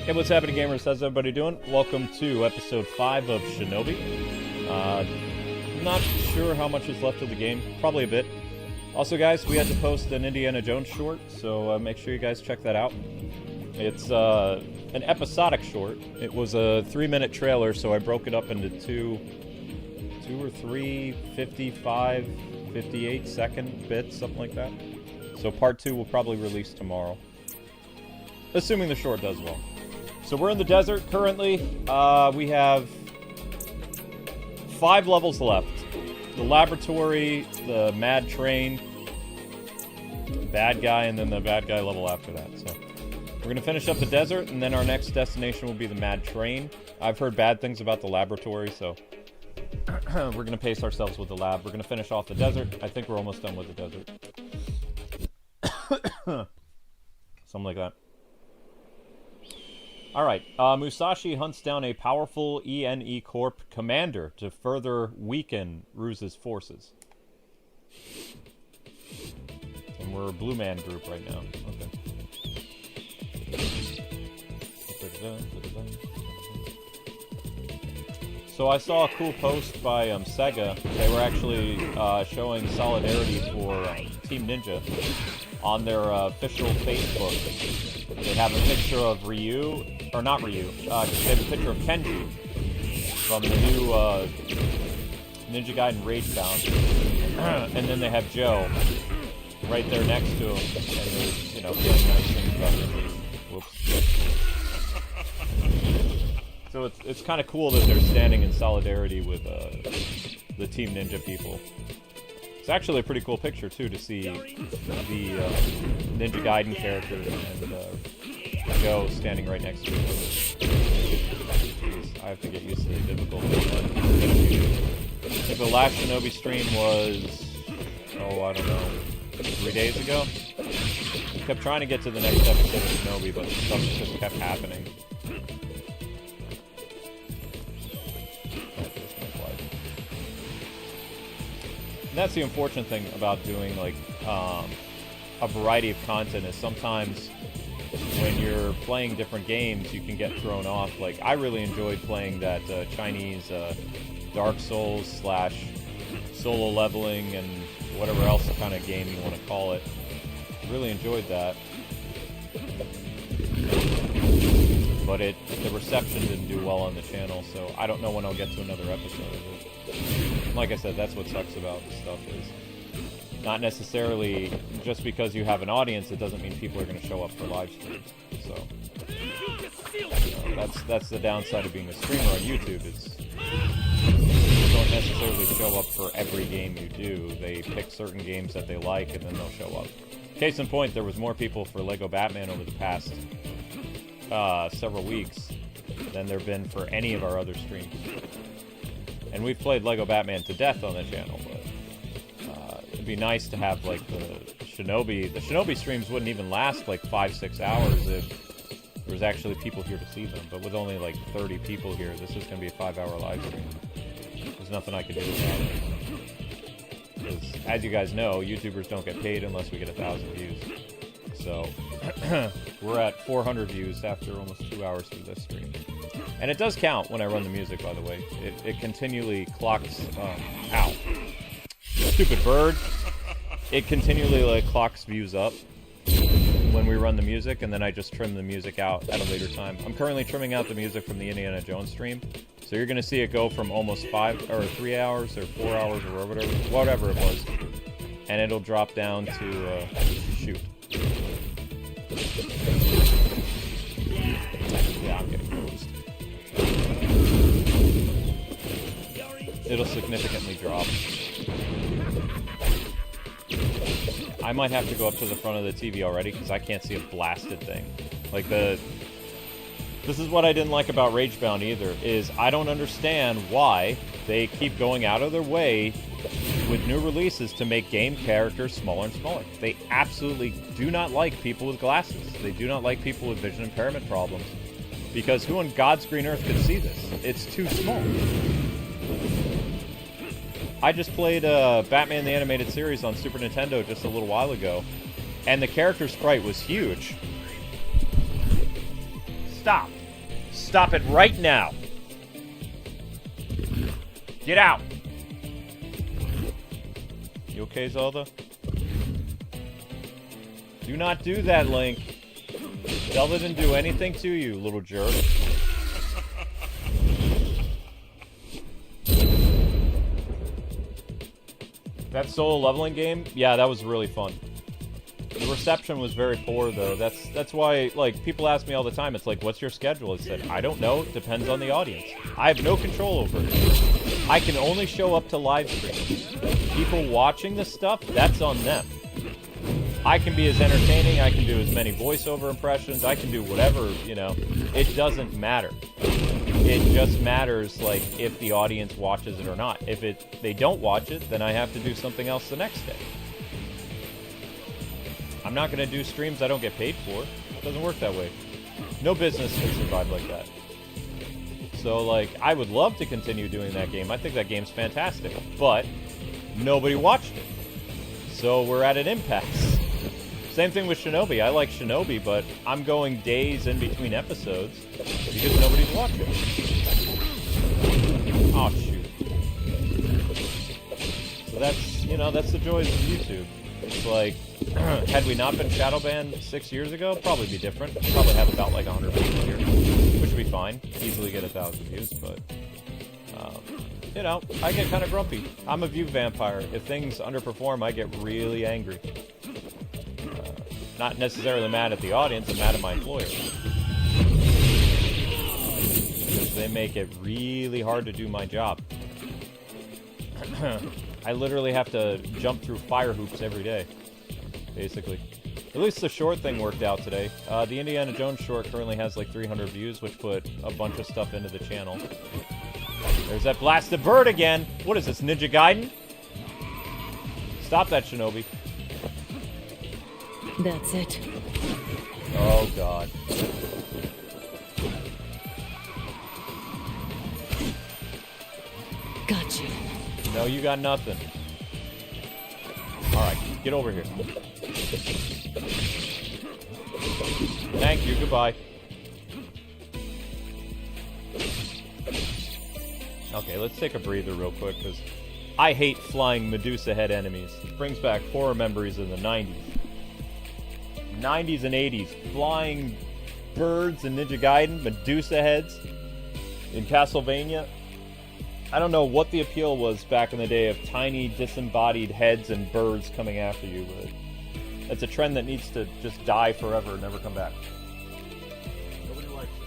Hey, what's happening, gamers? How's everybody doing? Welcome to episode 5 of Shinobi. Not sure how much is left of the game. Probably a bit. Also, guys, we had to post an Indiana Jones short, so make sure you guys check that out. It's an episodic short. It was a 3-minute trailer, so I broke it up into two or three 55, 58-second bits, something like that. So part 2 will probably release tomorrow. Assuming the short does well. So we're in the desert currently. We have 5 levels left. The laboratory, the mad train, bad guy, and then the bad guy level after that. So we're going to finish up the desert, and then our next destination will be the mad train. I've heard bad things about the laboratory, so we're going to pace ourselves with the lab. We're going to finish off the desert. I think we're almost done with the desert. Something like that. Alright, Musashi hunts down a powerful ENE Corp commander to further weaken Ruse's forces. And we're a Blue Man group right now. Okay. So I saw a cool post by Sega. They were actually showing solidarity for Team Ninja on their official Facebook. They have a picture of Ryu, or not Ryu, they have a picture of Kenji from the new Ninja Gaiden Ragebound. And then they have Joe right there next to him, and they're, you know, feeling nice things about Ninja. Whoops. So it's kind of cool that they're standing in solidarity with the Team Ninja people. It's actually a pretty cool picture, too, to see the Ninja Gaiden character and Joe standing right next to each other. Jeez, I have to get used to the difficulty. I think the last Shinobi stream was, I don't know, 3 days ago? I kept trying to get to the next episode of Shinobi, but stuff just kept happening. And that's the unfortunate thing about doing, like, a variety of content is sometimes when you're playing different games, you can get thrown off. Like, I really enjoyed playing that Chinese Dark Souls / solo leveling and whatever else kind of game you want to call it. Really enjoyed that. But the reception didn't do well on the channel, so I don't know when I'll get to another episode of it. Like I said, that's what sucks about this stuff is not necessarily just because you have an audience, it doesn't mean people are going to show up for live streams. So that's the downside of being a streamer on YouTube. Is you don't necessarily show up for every game you do. They pick certain games that they like, and then they'll show up. Case in point, there was more people for Lego Batman over the past several weeks than there have been for any of our other streams. And we've played Lego Batman to death on the channel, but it'd be nice to have, like, the Shinobi streams wouldn't even last, like, 5-6 hours if there was actually people here to see them. But with only, like, 30 people here, this is going to be a 5-hour live stream. There's nothing I can do about it. Because, as you guys know, YouTubers don't get paid unless we get 1,000 views. So, we're at 400 views after almost 2 hours through this stream. And it does count when I run the music, by the way. It continually clocks... ow. Stupid bird. It continually, like, clocks views up when we run the music, and then I just trim the music out at a later time. I'm currently trimming out the music from the Indiana Jones stream, so you're going to see it go from almost 3 hours or 4 hours or whatever it was, and it'll drop down to, shoot. Yeah, I'm getting closed. It'll significantly drop. I might have to go up to the front of the TV already because I can't see a blasted thing. Like, this is what I didn't like about Ragebound either, is I don't understand why they keep going out of their way with new releases to make game characters smaller and smaller. They absolutely do not like people with glasses. They do not like people with vision impairment problems. Because who on God's green earth could see this? It's too small. I just played Batman the Animated Series on Super Nintendo just a little while ago, and the character sprite was huge. Stop. Stop it right now. Get out. You okay, Zelda? Do not do that, Link. Zelda didn't do anything to you, little jerk. That solo leveling game, yeah, that was really fun. The reception was very poor, though. That's why, like, people ask me all the time, it's like, what's your schedule? I said, I don't know. It depends on the audience. I have no control over it. I can only show up to live streams. People watching the stuff, that's on them. I can be as entertaining, I can do as many voiceover impressions, I can do whatever, you know. It doesn't matter. It just matters, like, if the audience watches it or not. If they don't watch it, then I have to do something else the next day. I'm not going to do streams I don't get paid for. It doesn't work that way. No business can survive like that. So, like, I would love to continue doing that game. I think that game's fantastic. But nobody watched it. So we're at an impasse. Same thing with Shinobi. I like Shinobi, but I'm going days in between episodes because nobody's watching. Oh, shoot. So that's, you know, that's the joys of YouTube. It's like, had we not been shadow banned 6 years ago, probably be different. Probably have about like 100 views here, which would be fine. Easily get 1,000 views, but you know, I get kind of grumpy. I'm a view vampire. If things underperform, I get really angry. Not necessarily mad at the audience, I'm mad at my employer. Because they make it really hard to do my job. I literally have to jump through fire hoops every day, basically. At least the short thing worked out today. The Indiana Jones short currently has like 300 views, which put a bunch of stuff into the channel. There's that blasted bird again! What is this, Ninja Gaiden? Stop that, Shinobi. That's it. Oh, God. Got you. No, you got nothing. Alright, get over here. Thank you, goodbye. Okay, let's take a breather real quick, because I hate flying Medusa head enemies. It brings back horror memories of the 90s. 90s and 80s. Flying birds in Ninja Gaiden, Medusa heads in Castlevania. I don't know what the appeal was back in the day of tiny disembodied heads and birds coming after you, but it's a trend that needs to just die forever and never come back. Nobody likes it.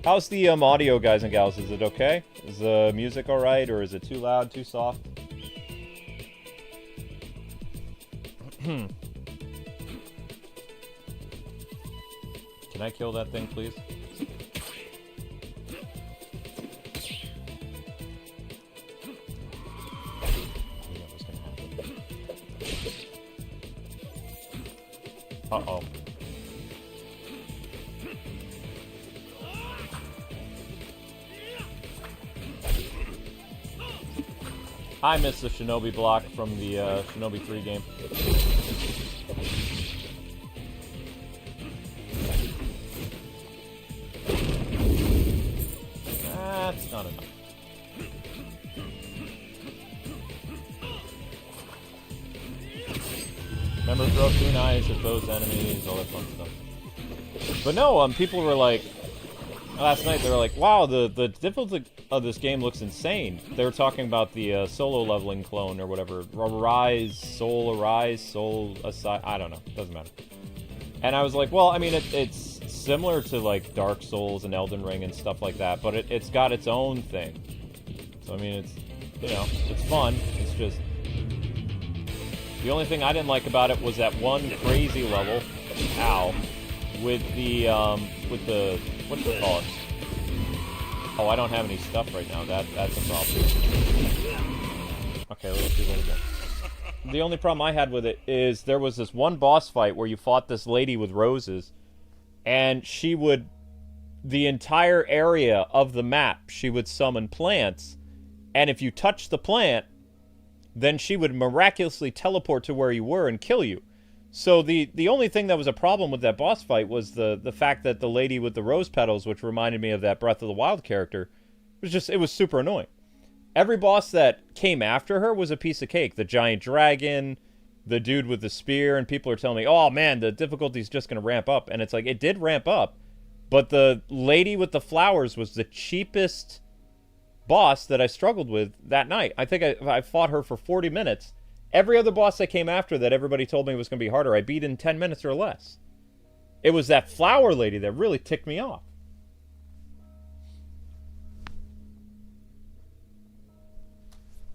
How's the audio, guys and gals? Is it okay? Is the music alright, or is it too loud, too soft? Can I kill that thing, please? Uh-oh. I missed the Shinobi block from the Shinobi 3 game. That's not enough. Remember, throw kunais at those enemies, all that fun stuff. But no, people were like, last night they were like, wow, the difficulty of this game looks insane. They were talking about the solo leveling clone or whatever. Arise, Soul, Aside, I don't know, doesn't matter. And I was like, well, I mean, it's similar to like Dark Souls and Elden Ring and stuff like that, but it's got its own thing. So I mean, it's, you know, it's fun. It's just, the only thing I didn't like about it was that one crazy level, with the what do you call it? Oh, I don't have any stuff right now. That's a problem. Okay, let's do that again. The only problem I had with it is there was this one boss fight where you fought this lady with roses, And she would, the entire area of the map, she would summon plants, and if you touched the plant, then she would miraculously teleport to where you were and kill you. So the only thing that was a problem with that boss fight was the fact that the lady with the rose petals, which reminded me of that Breath of the Wild character, it was super annoying. Every boss that came after her was a piece of cake. The giant dragon, the dude with the spear, and people are telling me, oh man, the difficulty's just going to ramp up. And it's like, it did ramp up, but the lady with the flowers was the cheapest boss that I struggled with that night. I think I fought her for 40 minutes. Every other boss that came after that everybody told me was going to be harder, I beat in 10 minutes or less. It was that flower lady that really ticked me off.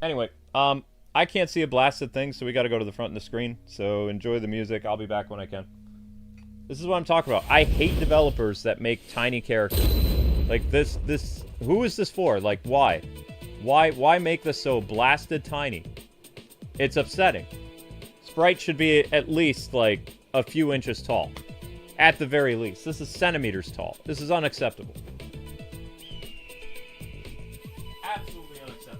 Anyway, I can't see a blasted thing, so we got to go to the front of the screen. So enjoy the music. I'll be back when I can. This is what I'm talking about. I hate developers that make tiny characters. Like this, who is this for? Like, why? Why make this so blasted tiny? It's upsetting. Sprites should be at least, like, a few inches tall. At the very least. This is centimeters tall. This is unacceptable. Absolutely unacceptable.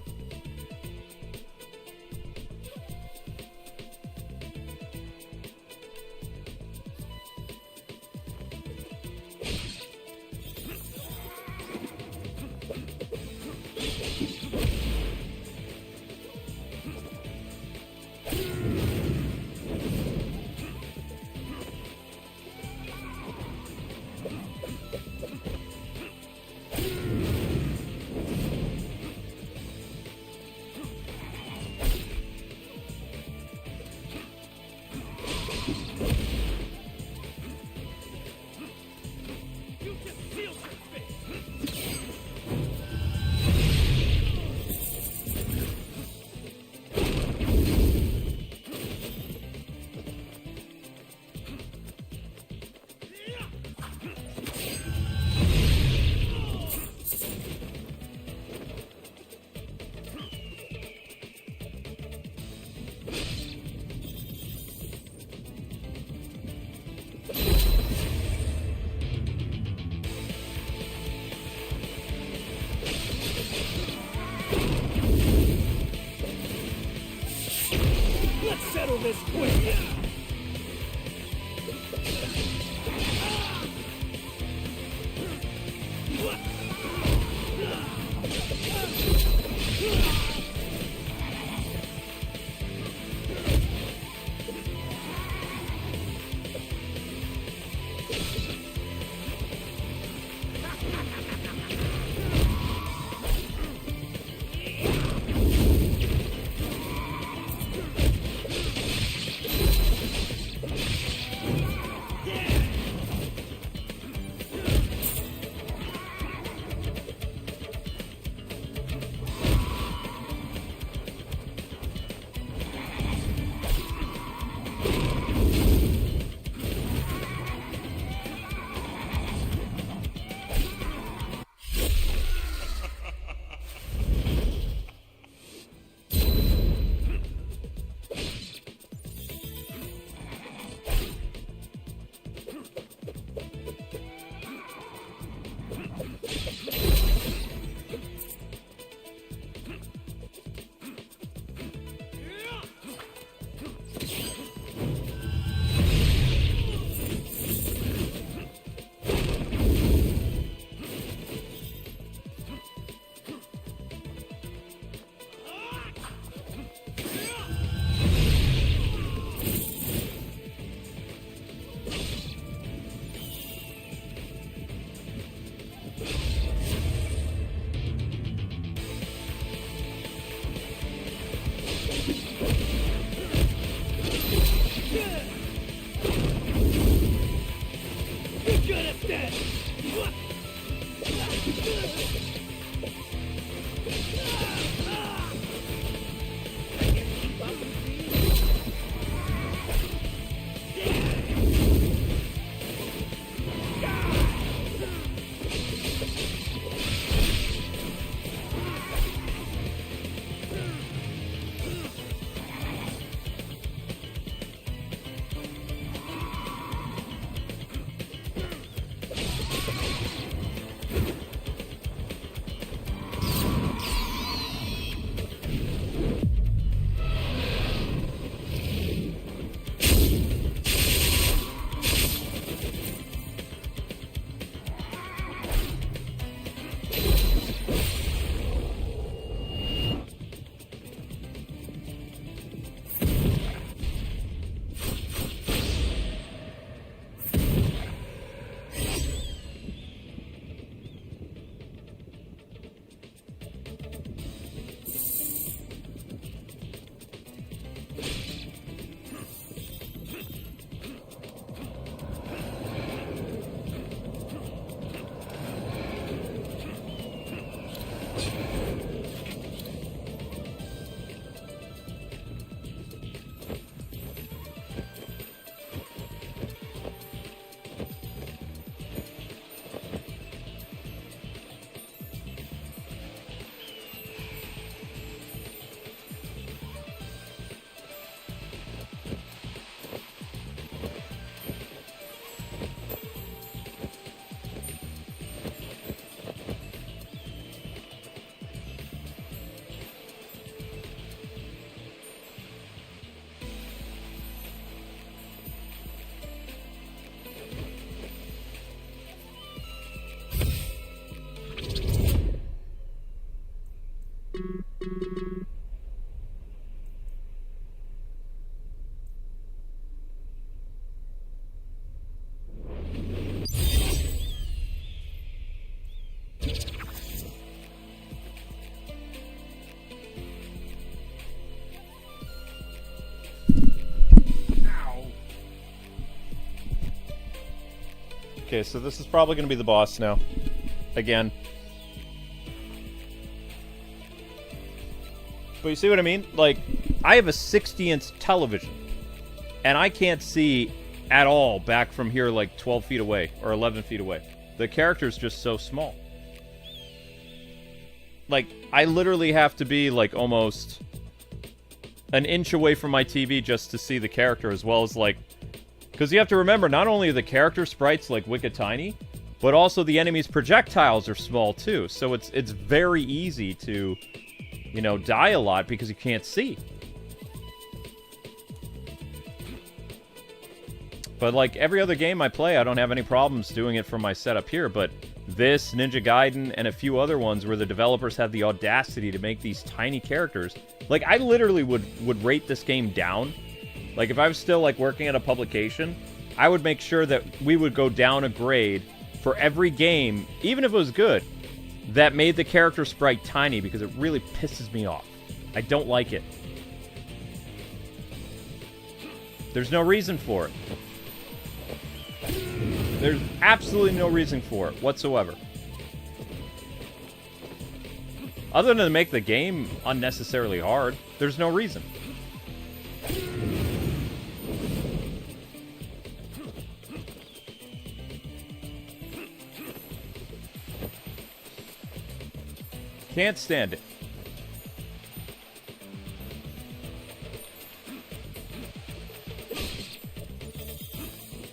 This quick. Okay, so this is probably going to be the boss now. Again. But you see what I mean? Like, I have a 60-inch television. And I can't see at all back from here like 12 feet away. Or 11 feet away. The character's just so small. Like, I literally have to be like almost an inch away from my TV just to see the character, as well as like... Because you have to remember, not only are the character sprites like wicked tiny, but also the enemy's projectiles are small too. So it's very easy to, you know, die a lot because you can't see. But like every other game I play, I don't have any problems doing it from my setup here. But this, Ninja Gaiden, and a few other ones where the developers had the audacity to make these tiny characters. Like, I literally would rate this game down. Like, if I was still, like, working at a publication, I would make sure that we would go down a grade for every game, even if it was good, that made the character sprite tiny, because it really pisses me off. I don't like it. There's no reason for it. There's absolutely no reason for it whatsoever. Other than to make the game unnecessarily hard, there's no reason. Can't stand it.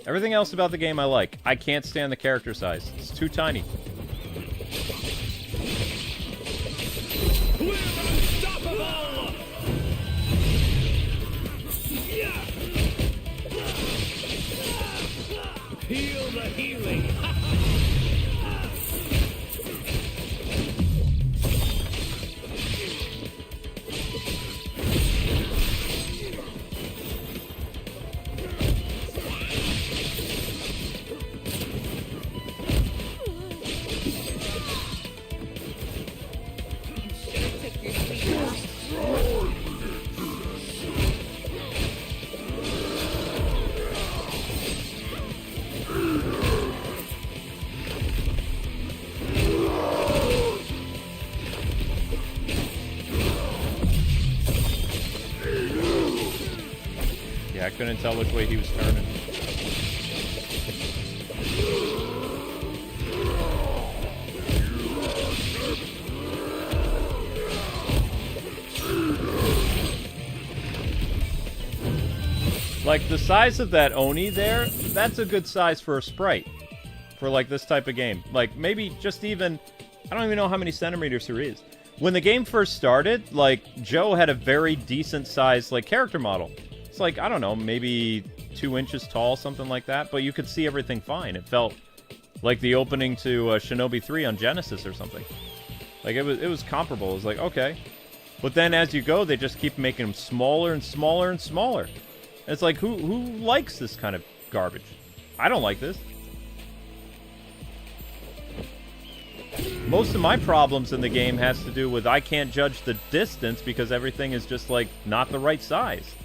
Everything else about the game I like. I can't stand the character size. It's too tiny. We're unstoppable! Feel the healing! I couldn't tell which way he was turning. Like, the size of that Oni there, that's a good size for a sprite. For, like, this type of game. Like, maybe just even... I don't even know how many centimeters there is. When the game first started, like, Joe had a very decent-sized, like, character model. It's like, I don't know, maybe 2 inches tall, something like that. But you could see everything fine. It felt like the opening to Shinobi 3 on Genesis or something. Like, it was comparable. It was like, okay. But then as you go, they just keep making them smaller and smaller and smaller. And it's like, who likes this kind of garbage? I don't like this. Most of my problems in the game has to do with I can't judge the distance because everything is just, like, not the right size.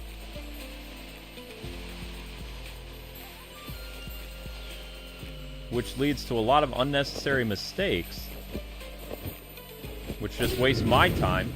Which leads to a lot of unnecessary mistakes. Which just wastes my time.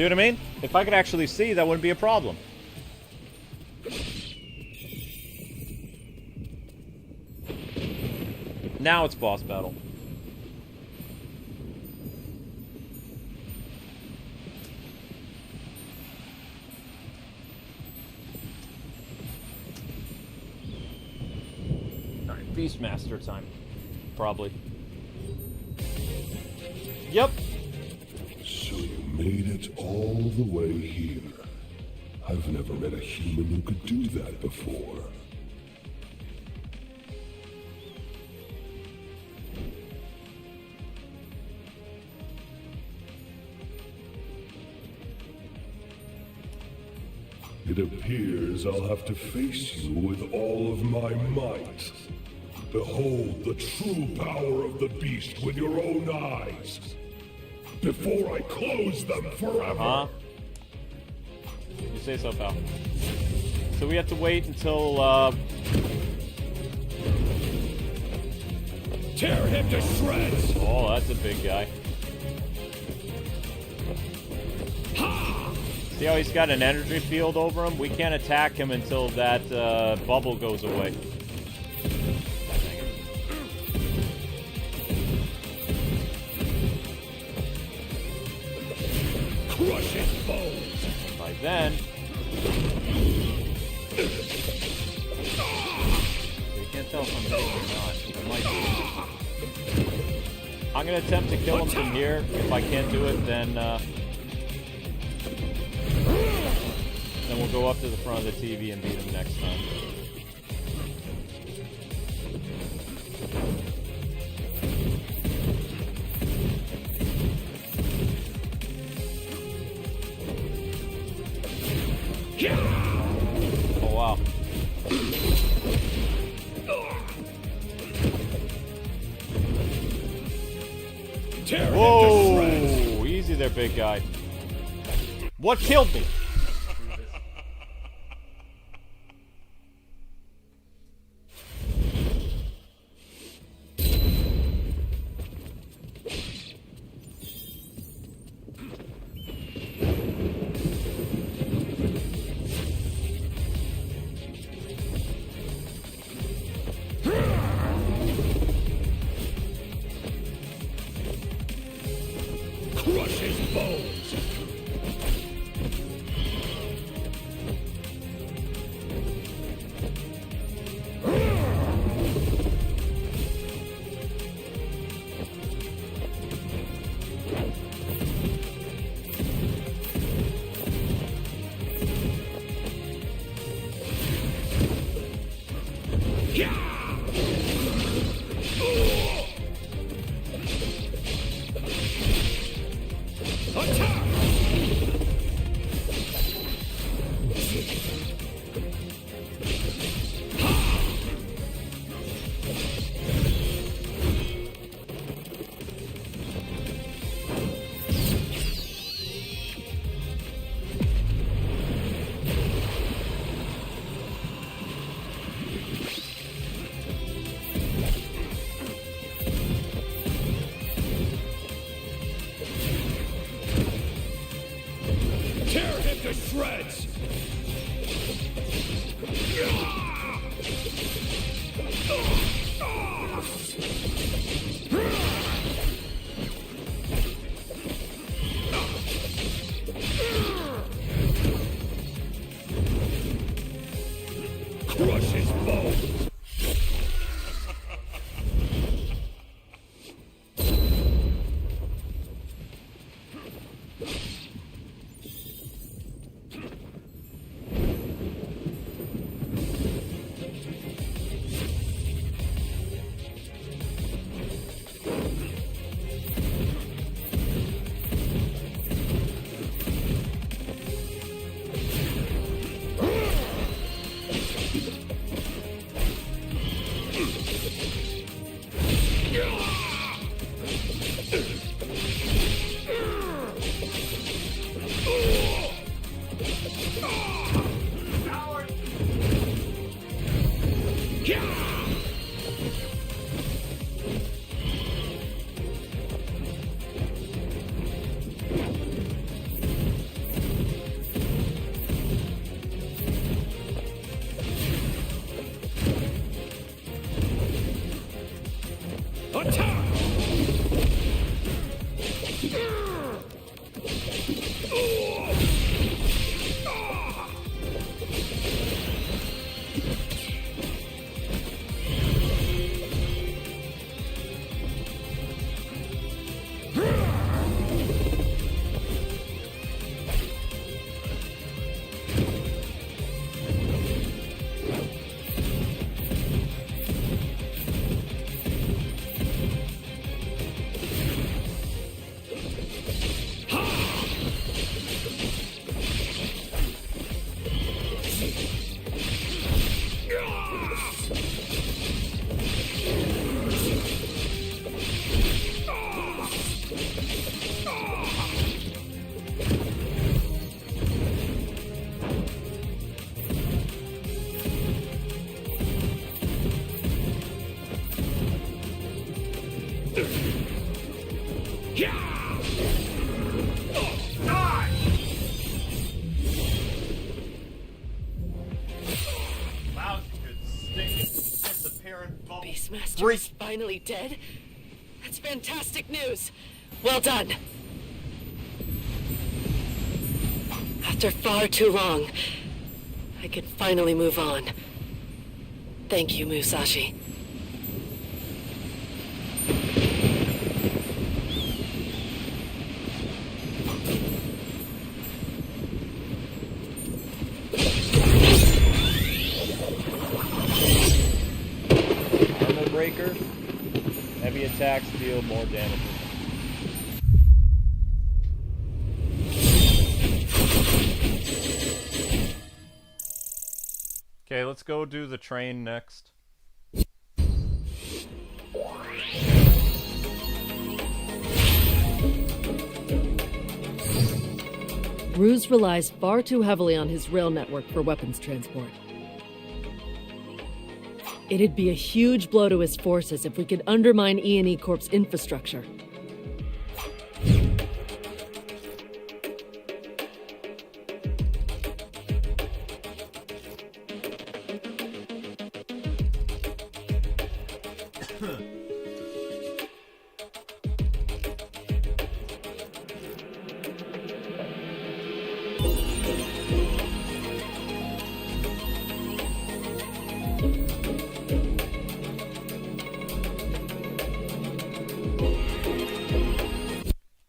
See what I mean? If I could actually see, that wouldn't be a problem. Now it's boss battle. Alright, Beastmaster time. Probably. Yep. So you made it all the way here. I've never met a human who could do that before. It appears I'll have to face you with all of my might. Behold the true power of the beast with your own eyes, before I close them forever. Huh? You say so, pal. So we have to wait until, Tear him to shreds! oh, that's a big guy. See how he's got an energy field over him? We can't attack him until that bubble goes away. Crush his bones! By then... You can't tell if I'm hitting or not. I might be. I'm gonna attempt to kill him from here. If I can't do it, then we'll go up to the front of the TV and beat him next time. Oh, wow. Tear him to Whoa! shreds! Easy there, big guy. What killed me? Crush his bones! Attack! Tear him to shreds! Crush his bones! Master is finally dead? That's fantastic news! Well done! After far too long, I can finally move on. Thank you, Musashi. Armor breaker. Heavy attacks deal more damage. Okay, let's go do the train next. Ruse relies far too heavily on his rail network for weapons transport. It'd be a huge blow to his forces if we could undermine E&E Corp's infrastructure.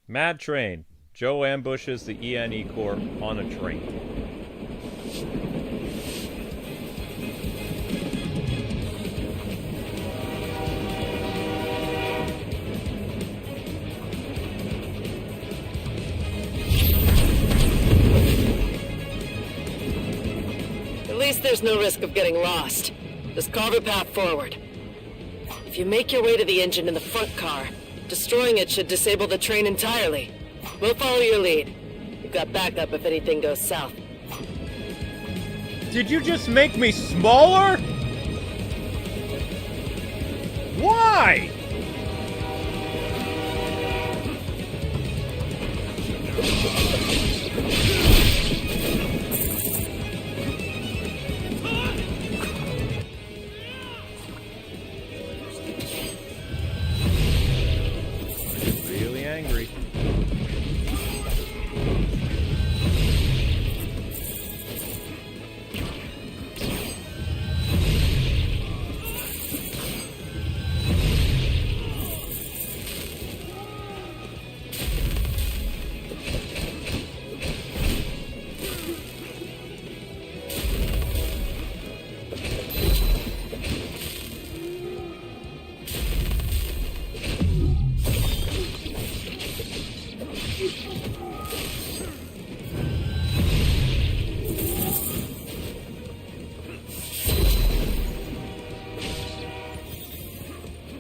Mad Train. Joe ambushes the E&E Corp on a train. At least there's no risk of getting lost. Just carve a path forward. If you make your way to the engine in the front car, destroying it should disable the train entirely. We'll follow your lead. You've got backup if anything goes south. Did you just make me smaller? Why? Really angry.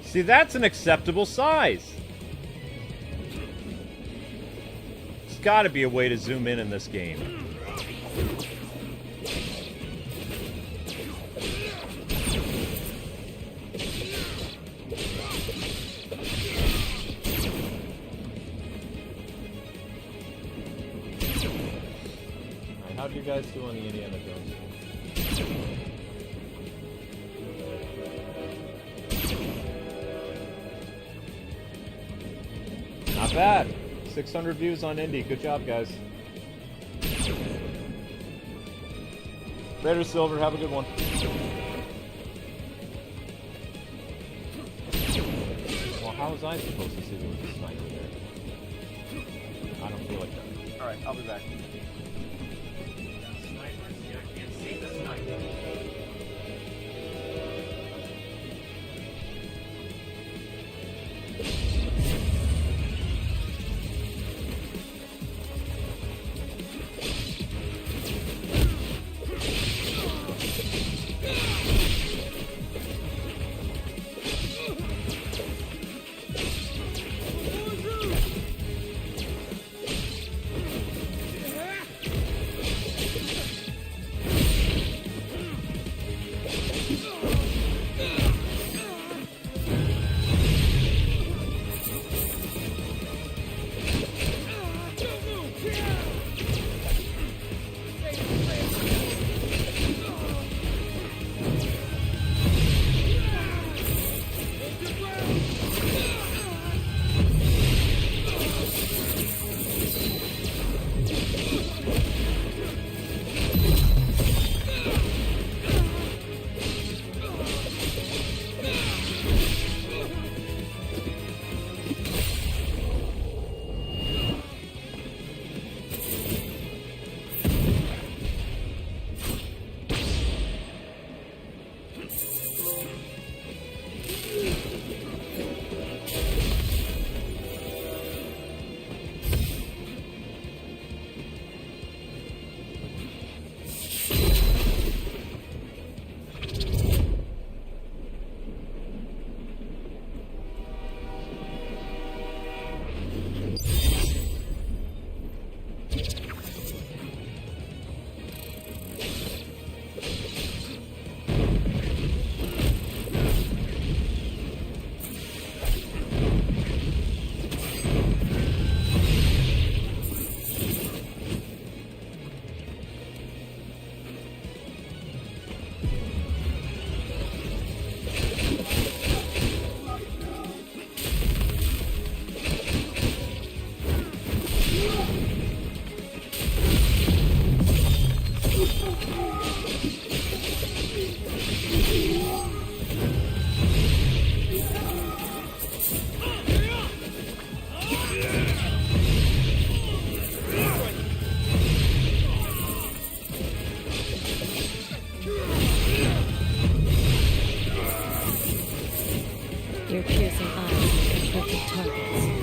See, that's an acceptable size. There's gotta be a way to zoom in this game. Alright, how do you guys do on the Indiana Jones? Not bad. 600 views on Indie. Good job, guys. Raider Silver, have a good one. Well, how was I supposed to see there was a sniper there? I don't feel like that. Alright, I'll be back. Snipers? Yeah, I can't see the sniper. Your piercing eyes are perfect targets.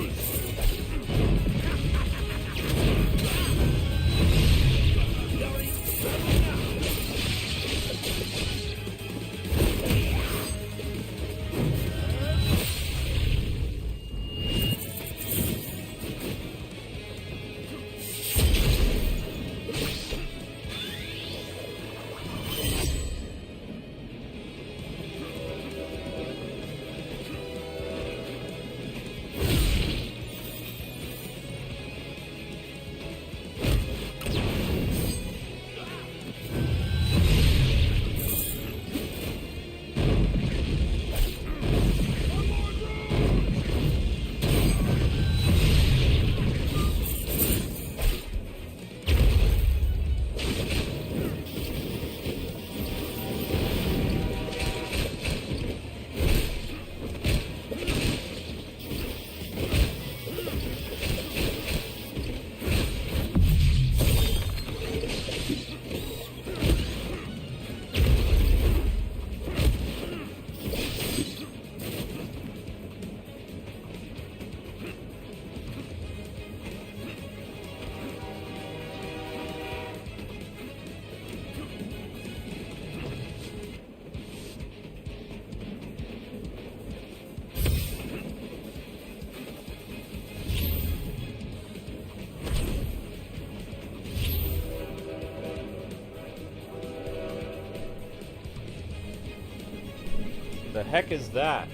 The heck is that?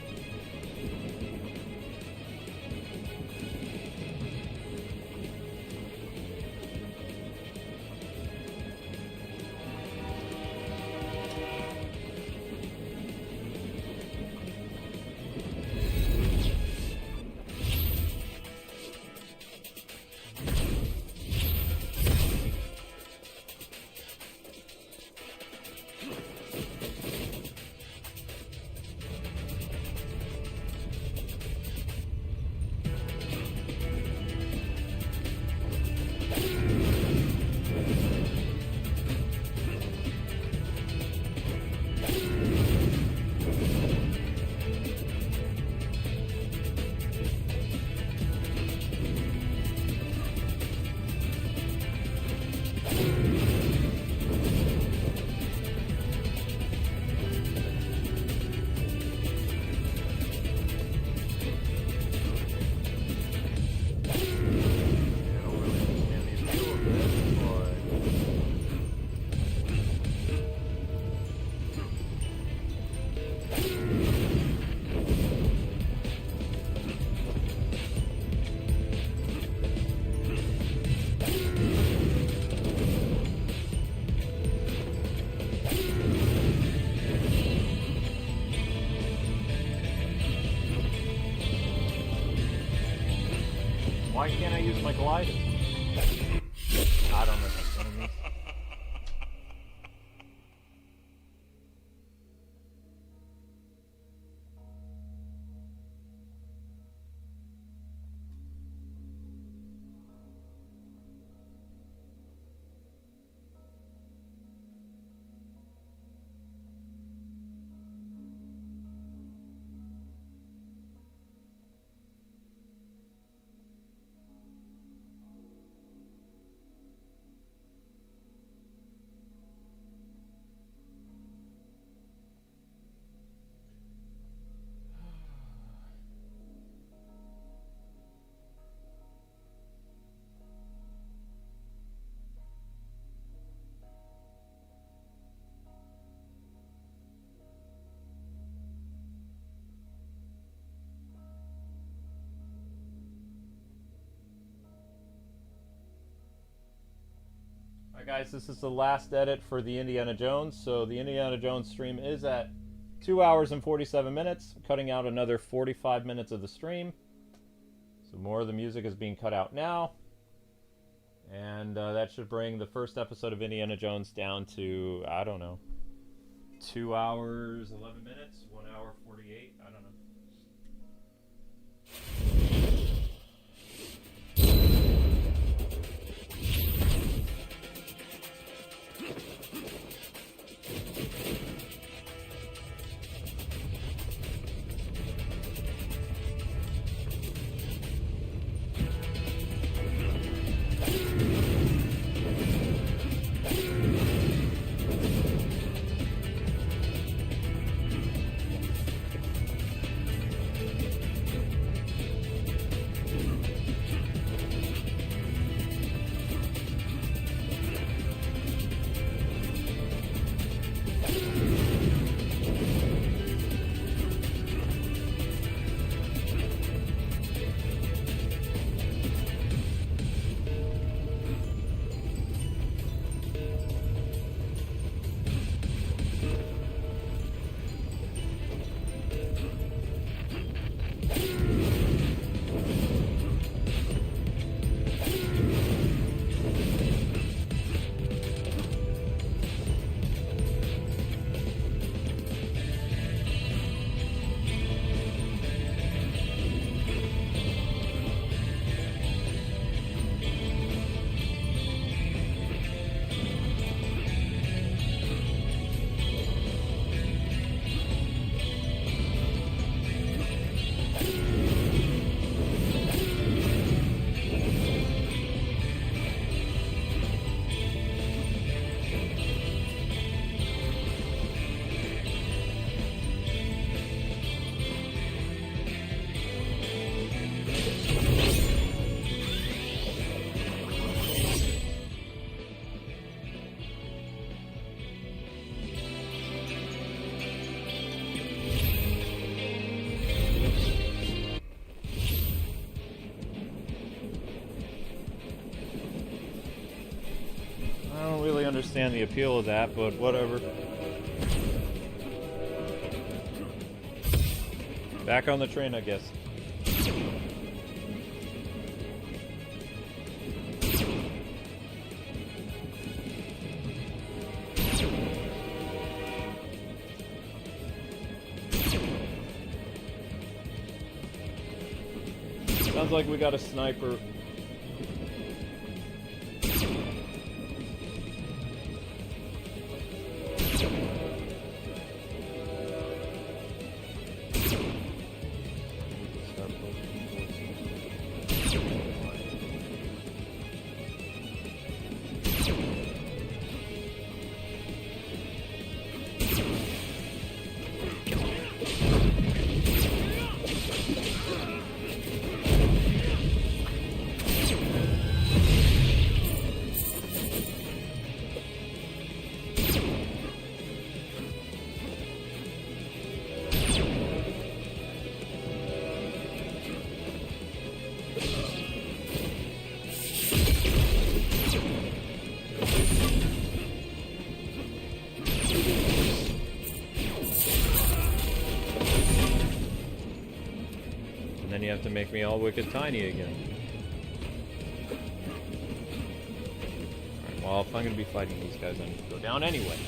Why can't I use my glider? I don't know. Alright guys, this is the last edit for the Indiana Jones. So the Indiana Jones stream is at 2 hours and 47 minutes. I'm cutting out another 45 minutes of the stream. So more of the music is being cut out now. And that should bring the first episode of Indiana Jones down to, I don't know, 2 hours, 11 minutes, 1 hour, 48, I don't know. I don't really understand the appeal of that, but whatever. Back on the train, I guess. Sounds like we got a sniper. Then you have to make me all wicked tiny again. Alright, well, if I'm gonna be fighting these guys, I need to go down anyway.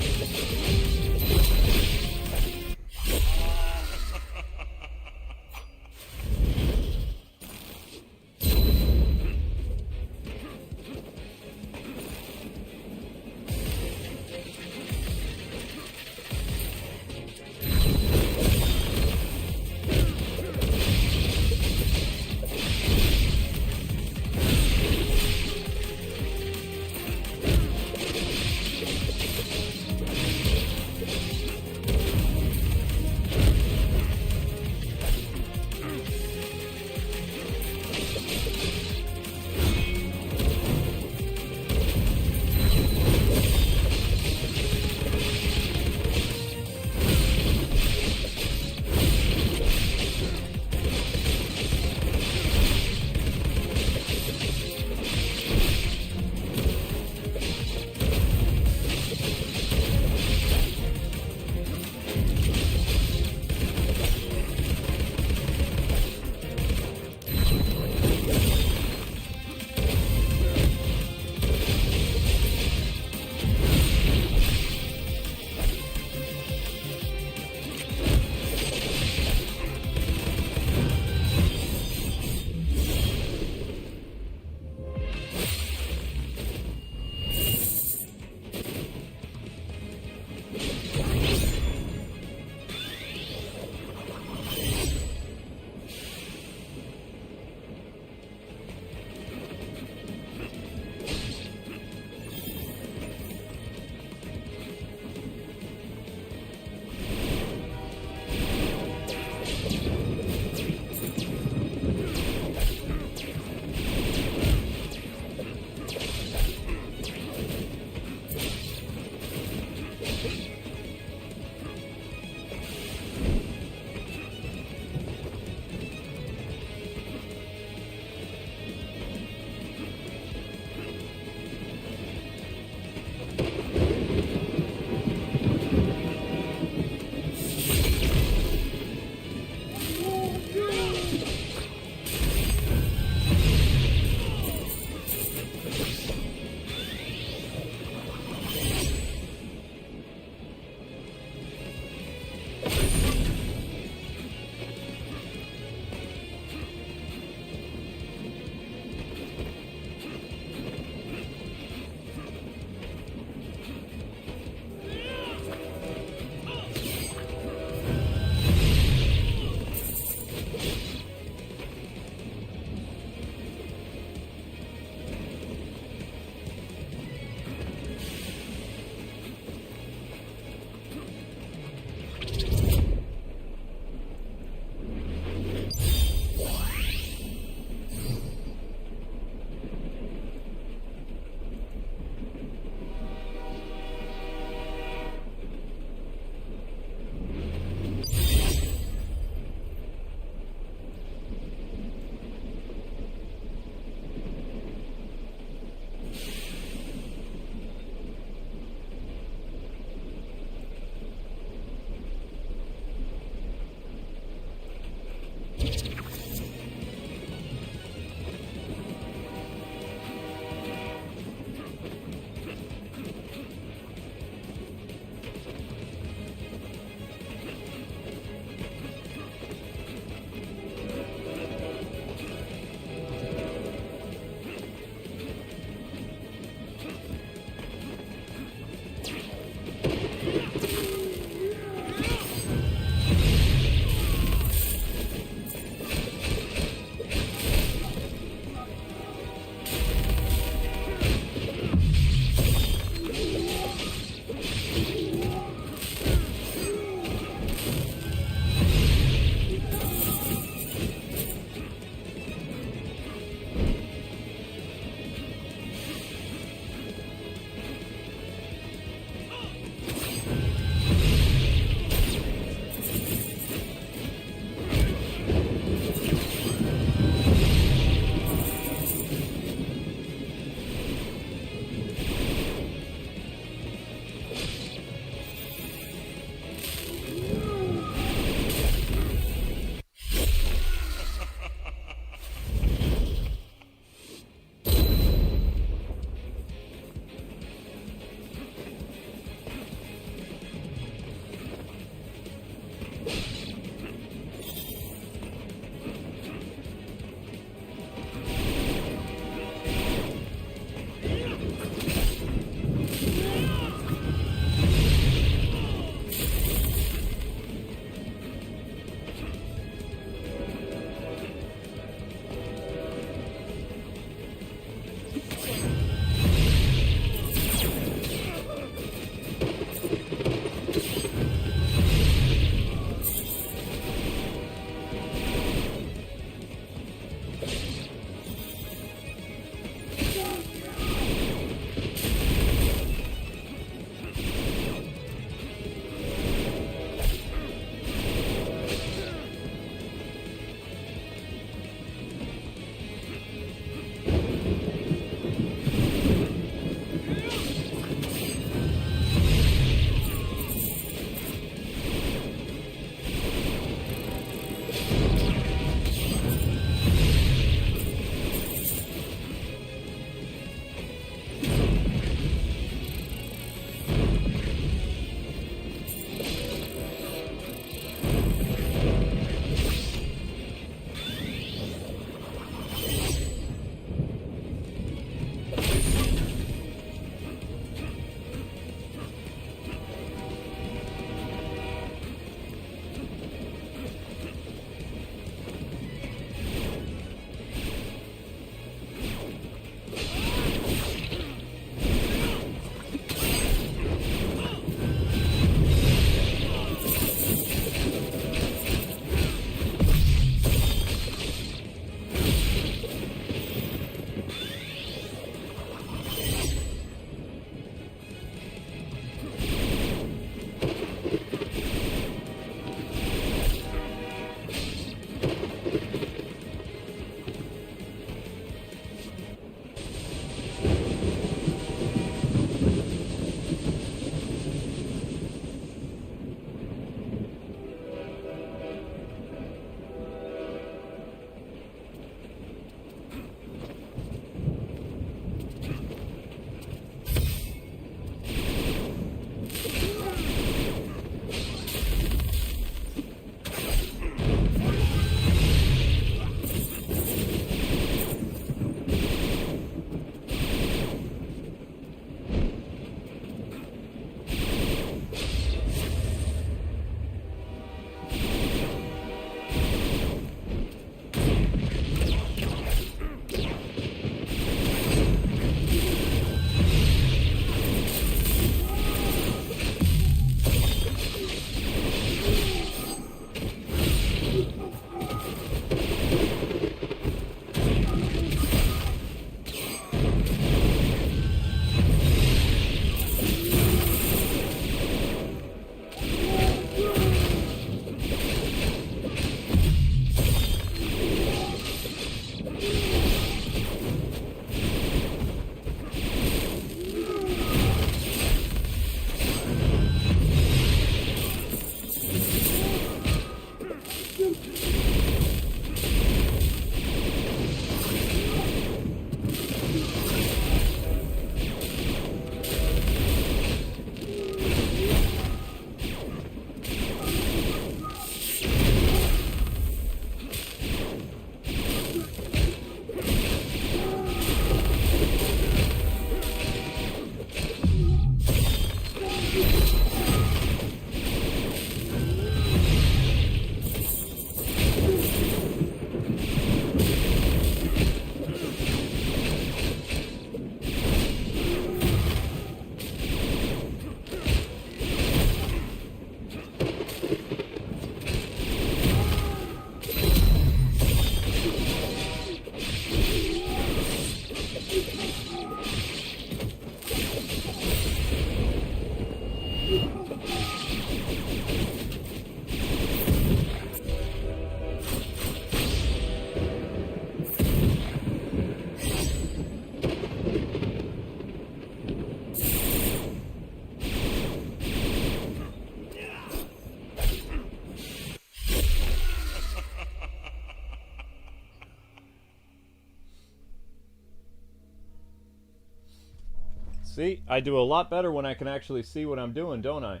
See, I do a lot better when I can actually see what I'm doing, don't I?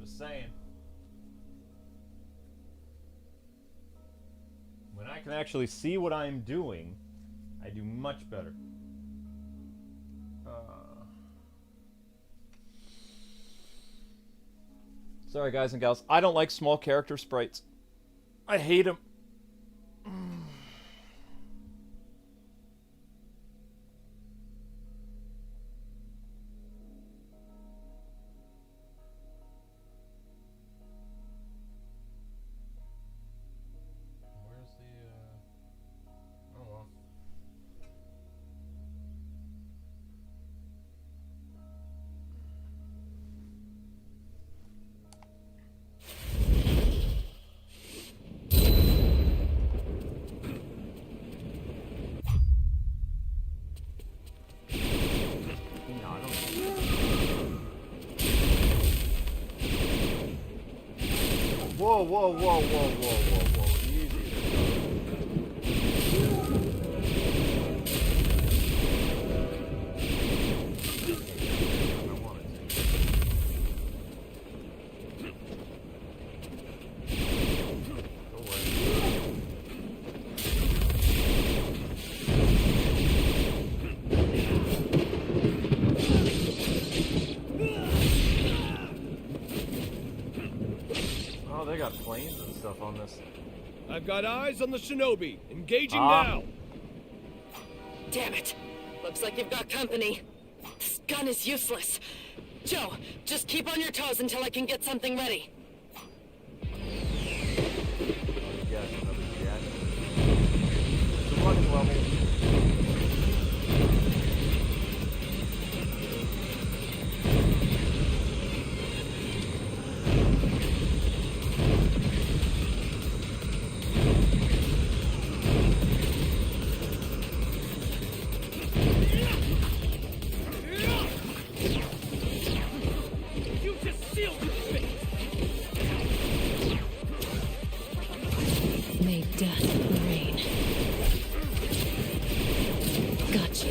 Just saying. When I can actually see what I'm doing, I do much better. Sorry, guys and gals. I don't like small character sprites. I hate them. Whoa, whoa, whoa, whoa, whoa, whoa, whoa. Easy I wanted to. Go away. Oh, they got planes and stuff on this. I've got eyes on the Shinobi. Engaging now. Damn it. Looks like you've got company. This gun is useless. Joe, just keep on your toes until I can get something ready. Yes, another jet. It's a running level. You just sealed your fate. May death reign. Gotcha.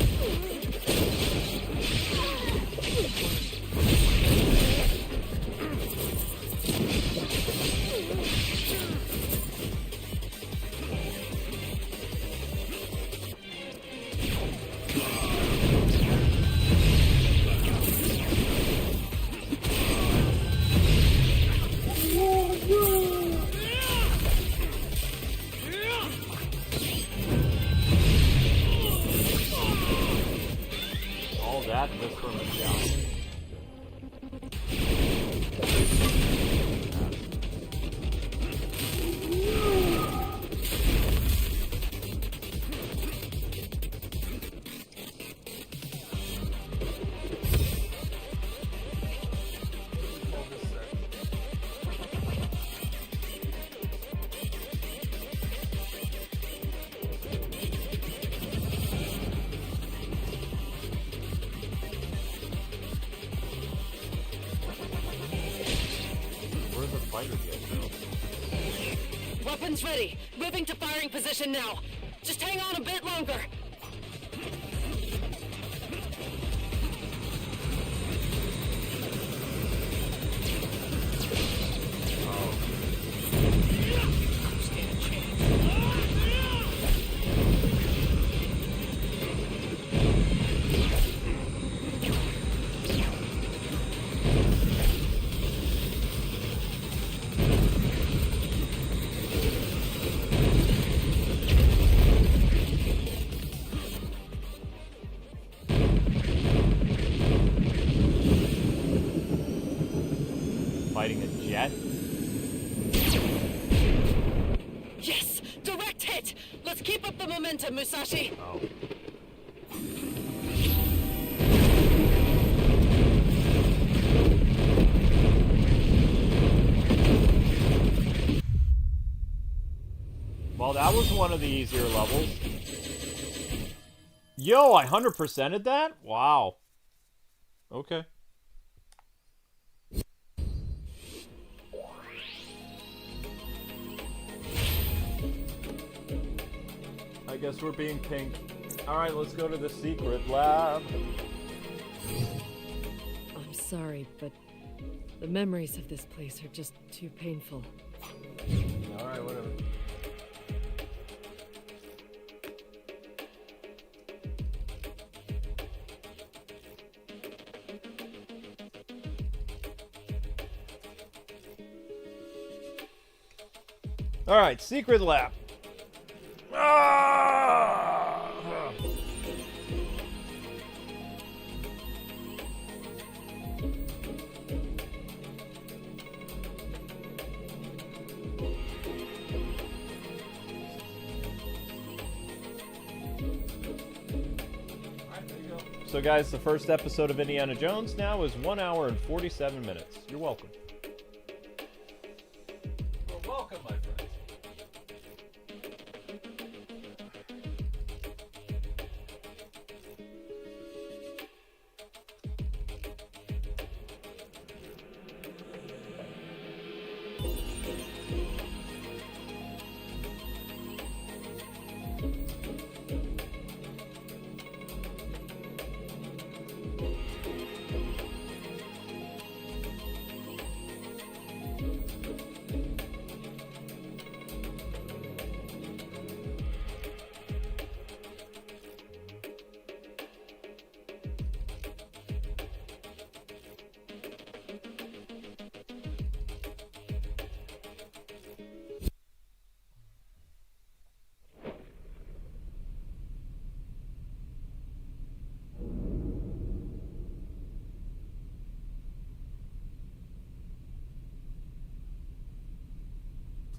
All that just from a shot. Where's the fighter jet, though? Weapons ready. Moving to firing position now. Just hang on a bit longer. Fighting a jet? Yes! Direct hit! Let's keep up the momentum, Musashi! Oh. Well, that was one of the easier levels. Yo, I 100%ed that? Wow. Okay. I guess we're being pink. Alright, let's go to the secret lab. sorry, but the memories of this place are just too painful. Alright, whatever. Alright, secret lab. Ah! So guys, the first episode of Indiana Jones now is 1 hour and 47 minutes. You're welcome. You're welcome, my friends.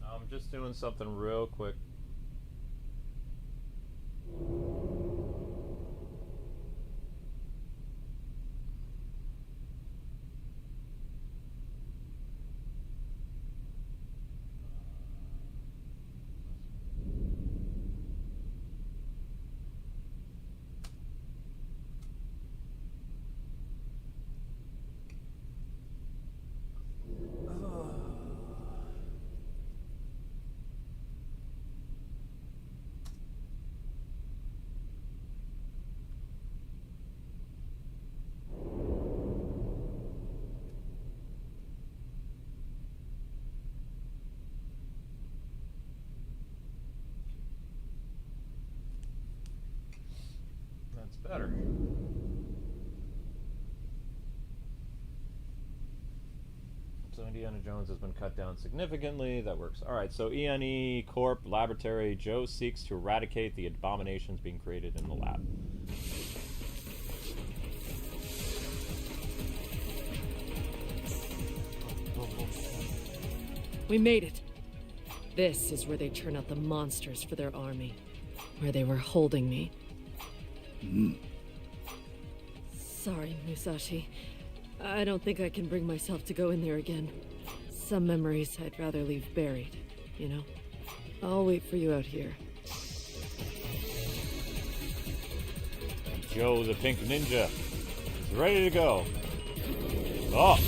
I'm just doing something real quick. That's better. So Indiana Jones has been cut down significantly. That works. Alright, so ENE Corp Laboratory. Joe seeks to eradicate the abominations being created in the lab. We made it. This is where they turn out the monsters for their army. Where they were holding me. Sorry, Musashi. I don't think I can bring myself to go in there again. Some memories I'd rather leave buried, you know? I'll wait for you out here. Joe the Pink Ninja is ready to go. Oh!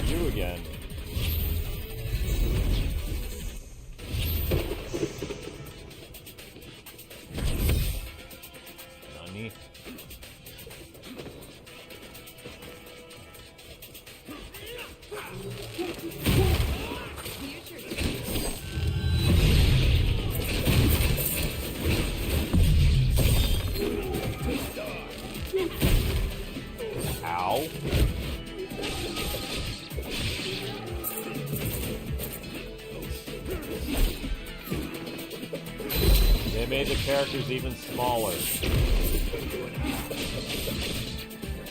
You again. Nani? Ow. They made the characters even smaller.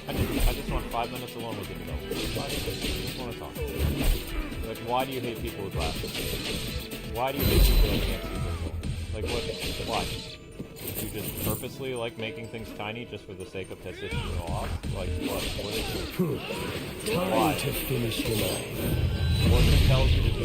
I just want 5 minutes alone with you, though. I just want to talk. Like, why do you hate people with glasses? Why do you hate people that can't see visual? Like, what? Why? You just purposely like making things tiny just for the sake of pissing you off? Like, what? What is it? Why? Time to finish the line. What compels you to do?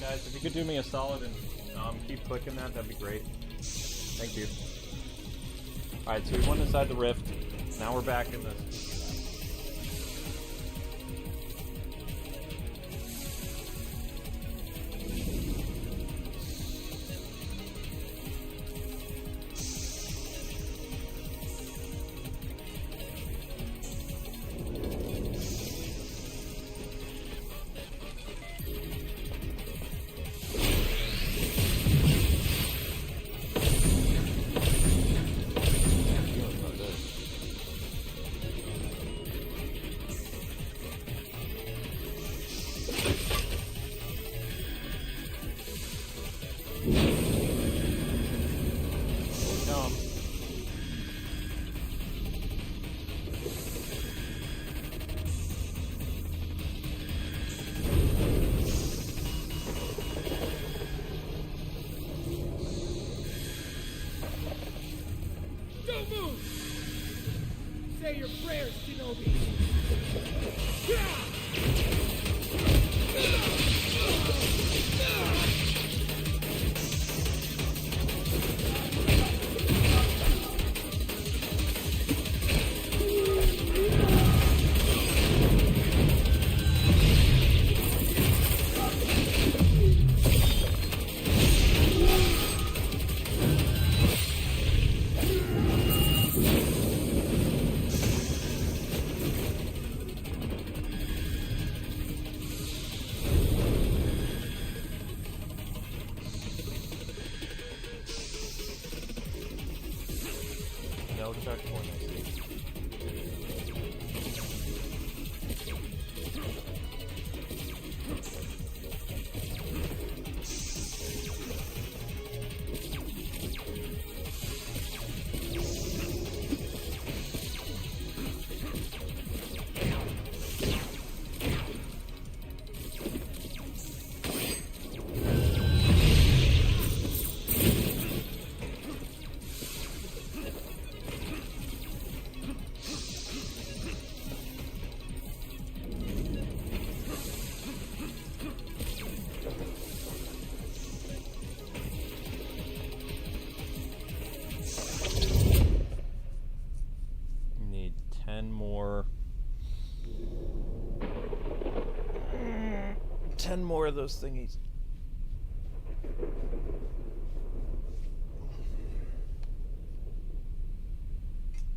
Guys, if you could do me a solid and keep clicking that, that'd be great. Thank you. Alright, so we went inside the rift. Now we're back in this. come. Don't move! Say your prayers, Shinobi! No checkpoint, I see. Need 10 more. 10 more of those thingies.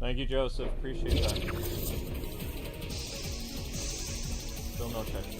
Thank you, Joseph. Appreciate that. Still no checkpoint.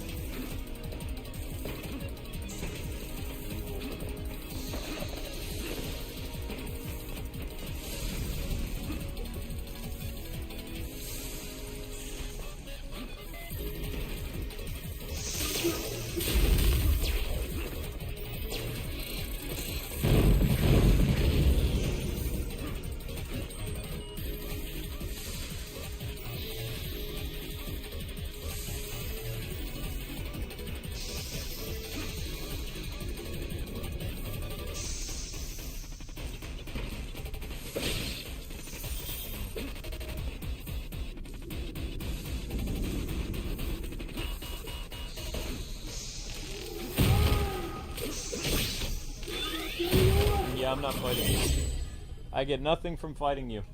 Yeah, I'm not fighting you. I get nothing from fighting you.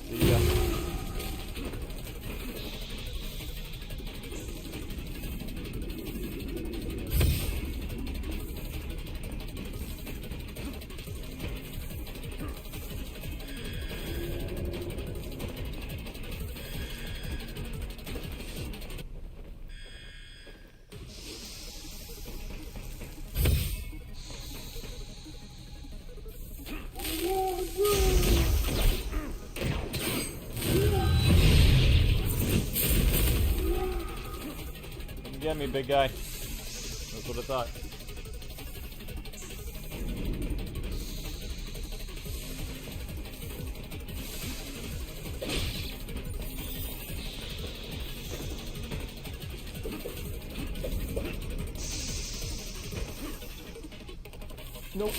See ya. Get me, big guy. That's what I thought. Nope.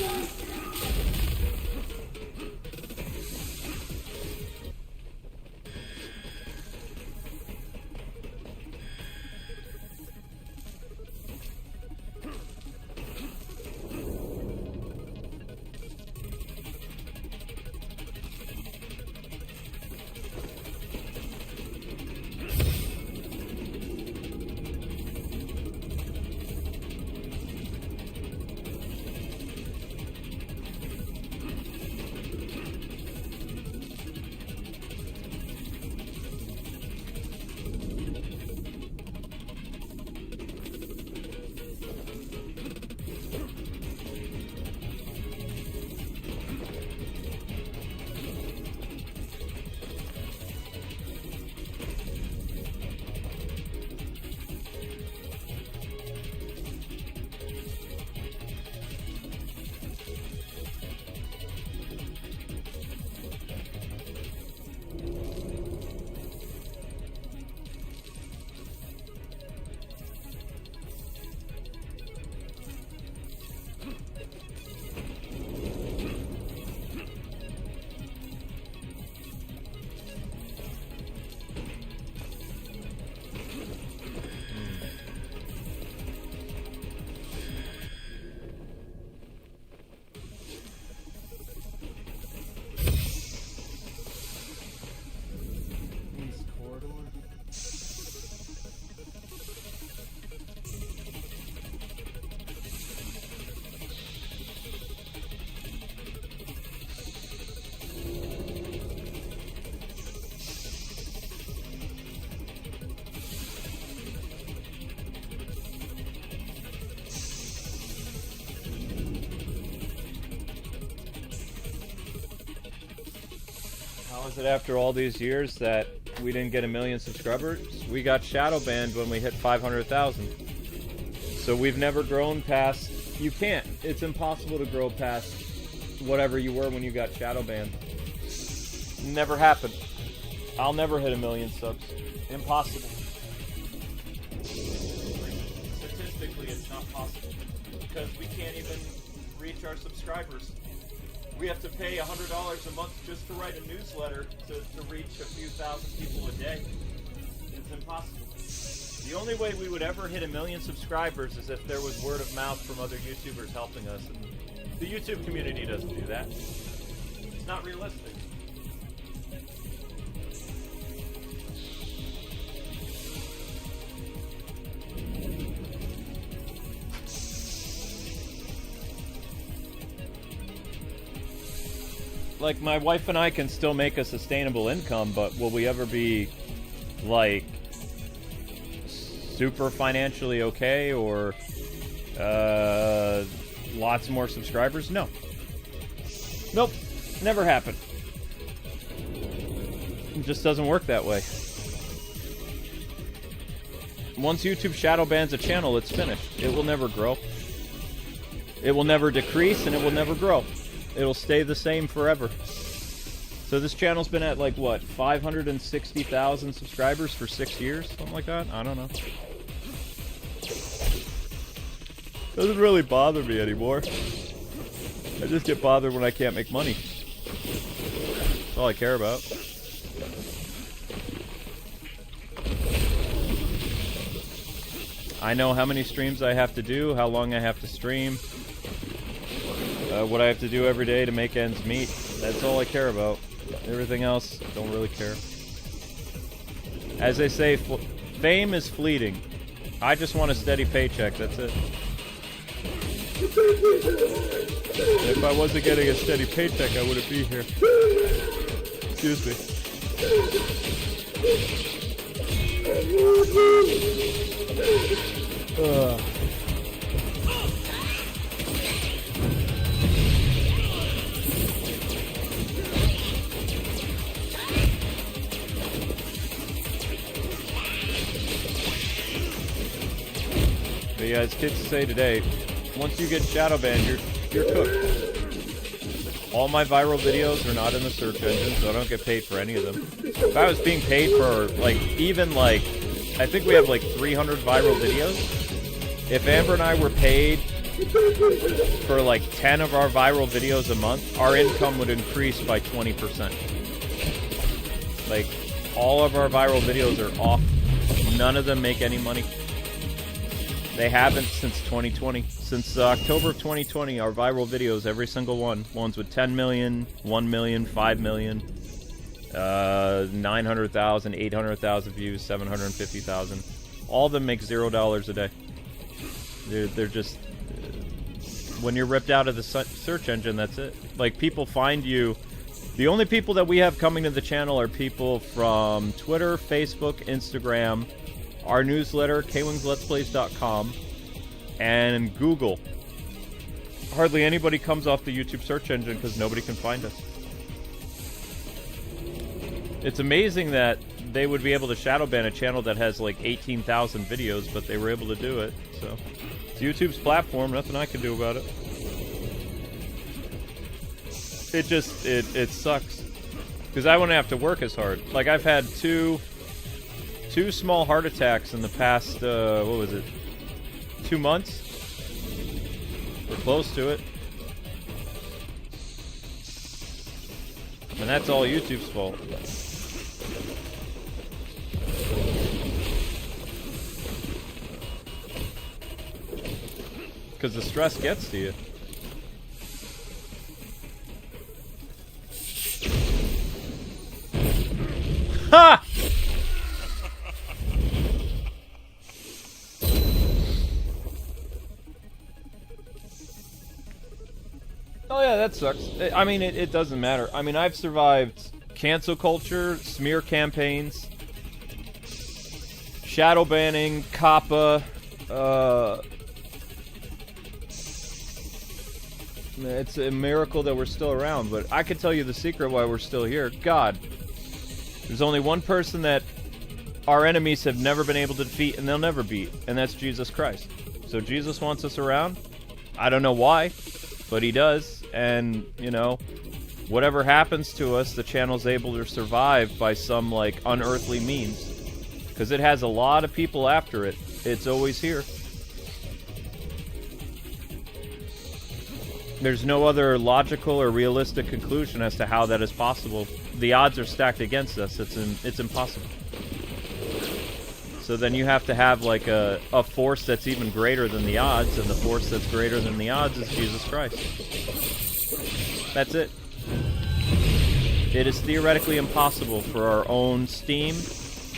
How is it after all these years that we didn't get 1 million subscribers? We got shadow banned when we hit 500,000. So we've never grown past... You can't. It's impossible to grow past whatever you were when you got shadow banned. Never happened. I'll never hit 1 million subs. Impossible. Statistically, it's not possible. Because we can't even reach our subscribers. We have to pay $100 a month just to write a newsletter to reach a few thousand people a day. It's impossible. The only way we would ever hit 1 million subscribers is if there was word of mouth from other YouTubers helping us. And the YouTube community doesn't do that. It's not realistic. Like, my wife and I can still make a sustainable income, but will we ever be, like, super financially okay or lots more subscribers? No. Nope. Never happened. It just doesn't work that way. Once YouTube shadow bans a channel, it's finished. It will never grow. It will never decrease, and it will never grow. It'll stay the same forever. So this channel's been at, like, what, 560,000 subscribers for 6 years? Something like that? I don't know. Doesn't really bother me anymore. I just get bothered when I can't make money. That's all I care about. I know how many streams I have to do, how long I have to stream. What I have to do every day to make ends meet. That's all I care about. Everything else, don't really care. As they say, fame is fleeting. I just want a steady paycheck, that's it. If I wasn't getting a steady paycheck, I wouldn't be here. Excuse me. But yeah, as kids say today, once you get shadow banned, you're cooked. All my viral videos are not in the search engine, so I don't get paid for any of them. If I was being paid for, like, even, like, I think we have, like, 300 viral videos. If Amber and I were paid for, like, 10 of our viral videos a month, our income would increase by 20%. Like, all of our viral videos are off. None of them make any money. They haven't since 2020. Since October of 2020, our viral videos, every single one, ones with 10 million, 1 million, 5 million, 900,000, 800,000 views, 750,000. All of them make $0 a day. They're just... when you're ripped out of the search engine, that's it. Like, people find you... The only people that we have coming to the channel are people from Twitter, Facebook, Instagram, our newsletter, Kwingsletsplays.com, and Google. Hardly anybody comes off the YouTube search engine because nobody can find us. It's amazing that they would be able to shadow ban a channel that has like 18,000 videos, but they were able to do it. So it's YouTube's platform, nothing I can do about it. It sucks because I wouldn't have to work as hard. Like, I've had two small heart attacks in the past, what was it, 2 months? We're close to it. And that's all YouTube's fault. Because the stress gets to you. Ha! Oh yeah, that sucks. I mean, it doesn't matter. I mean, I've survived cancel culture, smear campaigns, shadow banning, COPPA, It's a miracle that we're still around, but I can tell you the secret why we're still here. God. There's only one person that our enemies have never been able to defeat, and they'll never beat, and that's Jesus Christ. So Jesus wants us around. I don't know why, but he does, and, you know, whatever happens to us, the channel's able to survive by some, like, unearthly means. Because it has a lot of people after it. It's always here. There's no other logical or realistic conclusion as to how that is possible. The odds are stacked against us. It's impossible. So then you have to have like a force that's even greater than the odds, and the force that's greater than the odds is Jesus Christ. That's it. It is theoretically impossible for our own Steam,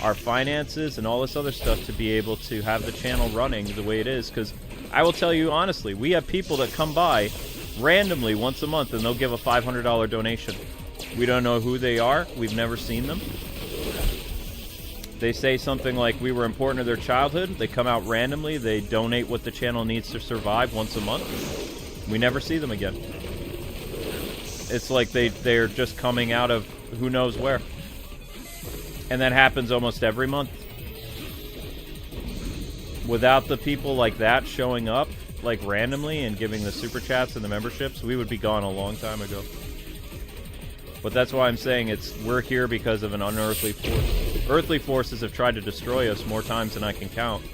our finances, and all this other stuff to be able to have the channel running the way it is, because I will tell you honestly, we have people that come by randomly once a month and they'll give a $500 donation. We don't know who they are. We've never seen them. They say something like we were important to their childhood. They come out randomly. They donate what the channel needs to survive once a month. We never see them again. It's like they're just coming out of who knows where. And that happens almost every month. Without the people like that showing up, like randomly, and giving the super chats and the memberships, we would be gone a long time ago. But that's why I'm saying we're here because of an unearthly force. Earthly forces have tried to destroy us more times than I can count.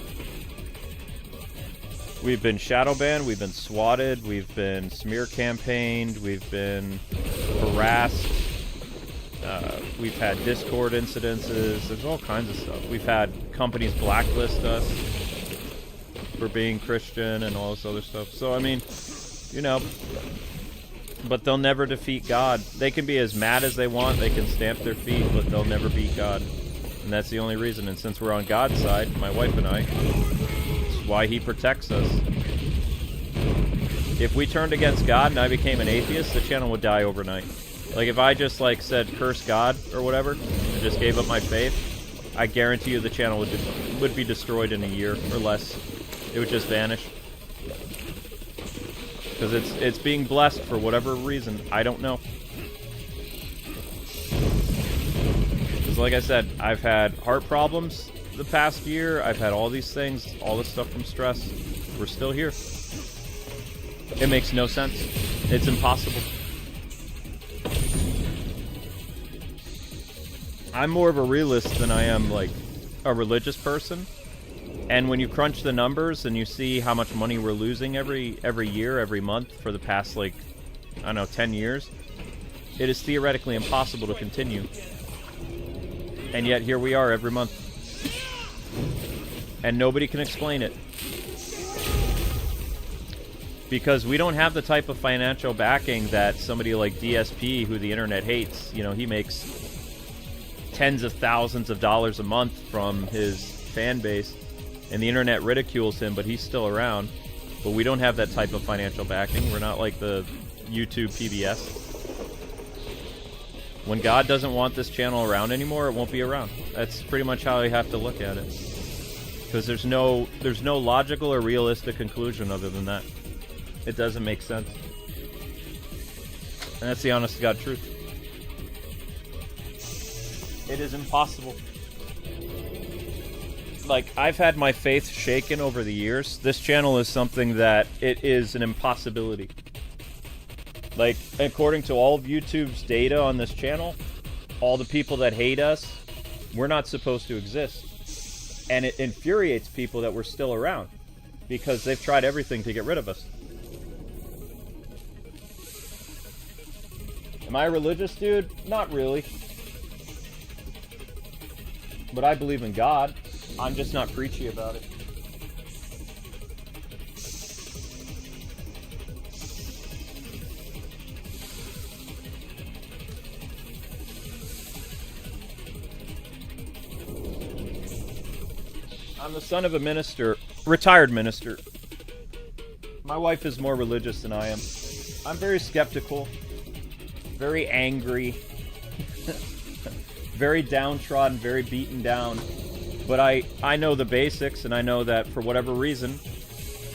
We've been shadow banned, we've been swatted, we've been smear campaigned, we've been harassed, we've had Discord incidences, there's all kinds of stuff. We've had companies blacklist us for being Christian and all this other stuff. So, I mean, you know, but they'll never defeat God. They can be as mad as they want, they can stamp their feet, but they'll never beat God. And that's the only reason. And since we're on God's side, my wife and I, it's why he protects us. If we turned against God and I became an atheist, the channel would die overnight. Like, if I just, like, said, curse God or whatever, and just gave up my faith, I guarantee you the channel would be destroyed in a year or less. It would just vanish. Because it's being blessed for whatever reason. I don't know. Because like I said, I've had heart problems the past year. I've had all these things, all this stuff from stress. We're still here. It makes no sense. It's impossible. I'm more of a realist than I am, like, a religious person. And when you crunch the numbers and you see how much money we're losing every year, every month for the past, like, I don't know, 10 years, it is theoretically impossible to continue. And yet here we are every month. And nobody can explain it. Because we don't have the type of financial backing that somebody like DSP, who the internet hates, you know, he makes tens of thousands of dollars a month from his fan base. And the internet ridicules him, but he's still around. But we don't have that type of financial backing. We're not like the YouTube PBS. When God doesn't want this channel around anymore, it won't be around. That's pretty much how you have to look at it. Because there's no logical or realistic conclusion other than that. It doesn't make sense. And that's the honest to God truth. It is impossible. Like, I've had my faith shaken over the years. This channel is something that it is an impossibility. Like, according to all of YouTube's data on this channel, all the people that hate us, we're not supposed to exist. And it infuriates people that we're still around, because they've tried everything to get rid of us. Am I a religious dude? Not really. But I believe in God. I'm just not preachy about it. I'm the son of a minister, retired minister. My wife is more religious than I am. I'm very skeptical, very angry, very downtrodden, very beaten down. But I know the basics, and I know that for whatever reason,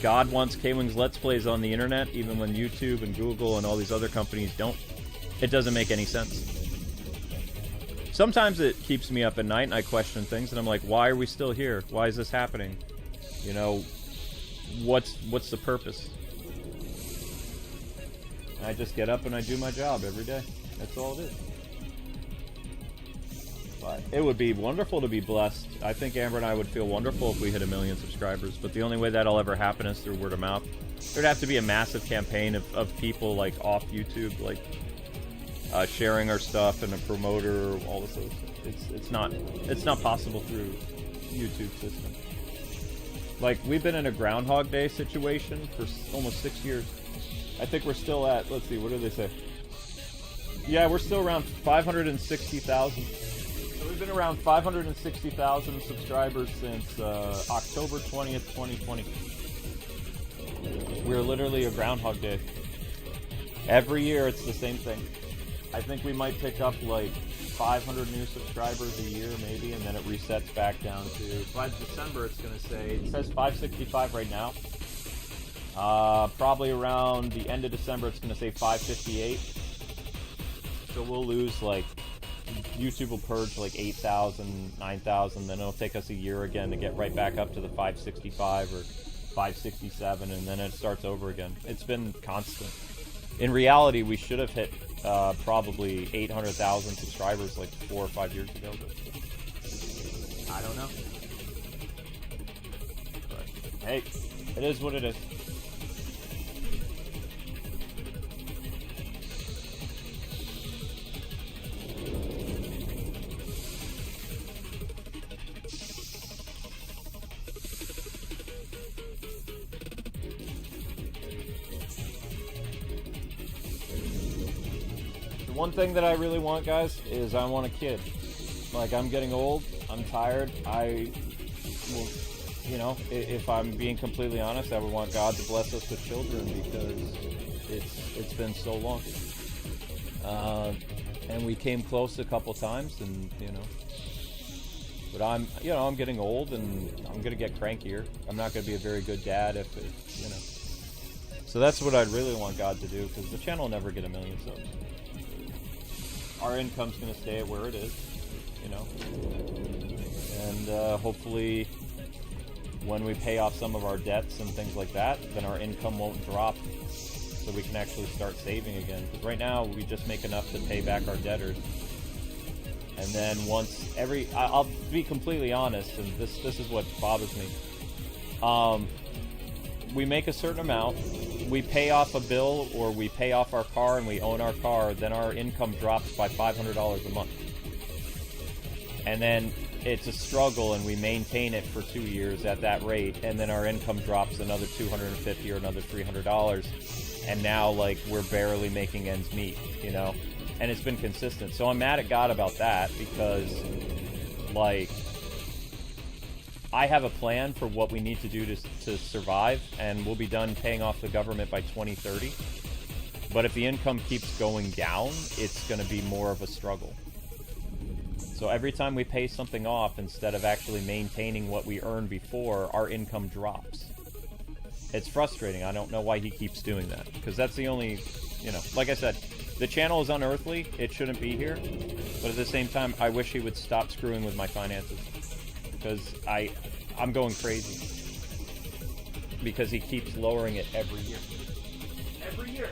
God wants Kwings Let's Plays on the internet, even when YouTube and Google and all these other companies don't. It doesn't make any sense. Sometimes it keeps me up at night and I question things and I'm like, why are we still here? Why is this happening? You know, what's the purpose? And I just get up and I do my job every day. That's all it is. But it would be wonderful to be blessed. I think Amber and I would feel wonderful if we hit 1 million subscribers, but the only way that'll ever happen is through word of mouth. There'd have to be a massive campaign of people like off YouTube, like sharing our stuff and a promoter, all this other stuff. It's not possible through YouTube system. Like, we've been in a Groundhog Day situation for almost 6 years. I think we're still at, let's see, what do they say? Yeah, we're still around 560,000. So we've been around 560,000 subscribers since October 20th, 2020. We're literally a Groundhog Day. Every year it's the same thing. I think we might pick up like 500 new subscribers a year maybe, and then it resets back down to, by December it's going to say, it says 565 right now. Probably around the end of December it's going to say 558. So we'll lose like, YouTube will purge like 8,000, 9,000, then it'll take us a year again to get right back up to the 565 or 567, and then it starts over again. It's been constant. In reality, we should have hit probably 800,000 subscribers like 4 or 5 years ago. But I don't know. But hey, it is what it is. One thing that I really want, guys, is I want a kid. Like, I'm getting old, I'm tired, I will, you know, if I'm being completely honest, I would want God to bless us with children because it's been so long. And we came close a couple times, and, you know, but I'm getting old, and I'm gonna get crankier. I'm not gonna be a very good dad if you know. So that's what I'd really want God to do, because the channel will never get 1 million subs. Our income's going to stay at where it is, you know, and hopefully when we pay off some of our debts and things like that, then our income won't drop, so we can actually start saving again. Because right now we just make enough to pay back our debtors, and then once I'll be completely honest, and this is what bothers me. We make a certain amount, we pay off a bill, or we pay off our car and we own our car, then our income drops by $500 a month. And then it's a struggle, and we maintain it for 2 years at that rate, and then our income drops another $250 or another $300, and now, like, we're barely making ends meet, you know? And it's been consistent. So I'm mad at God about that, because, like, I have a plan for what we need to do to survive, and we'll be done paying off the government by 2030. But if the income keeps going down, it's going to be more of a struggle. So every time we pay something off, instead of actually maintaining what we earned before, our income drops. It's frustrating. I don't know why he keeps doing that, because that's the only, you know, like I said, the channel is unearthly. It shouldn't be here. But at the same time, I wish he would stop screwing with my finances. Because I'm going crazy. Because he keeps lowering it every year. Every year!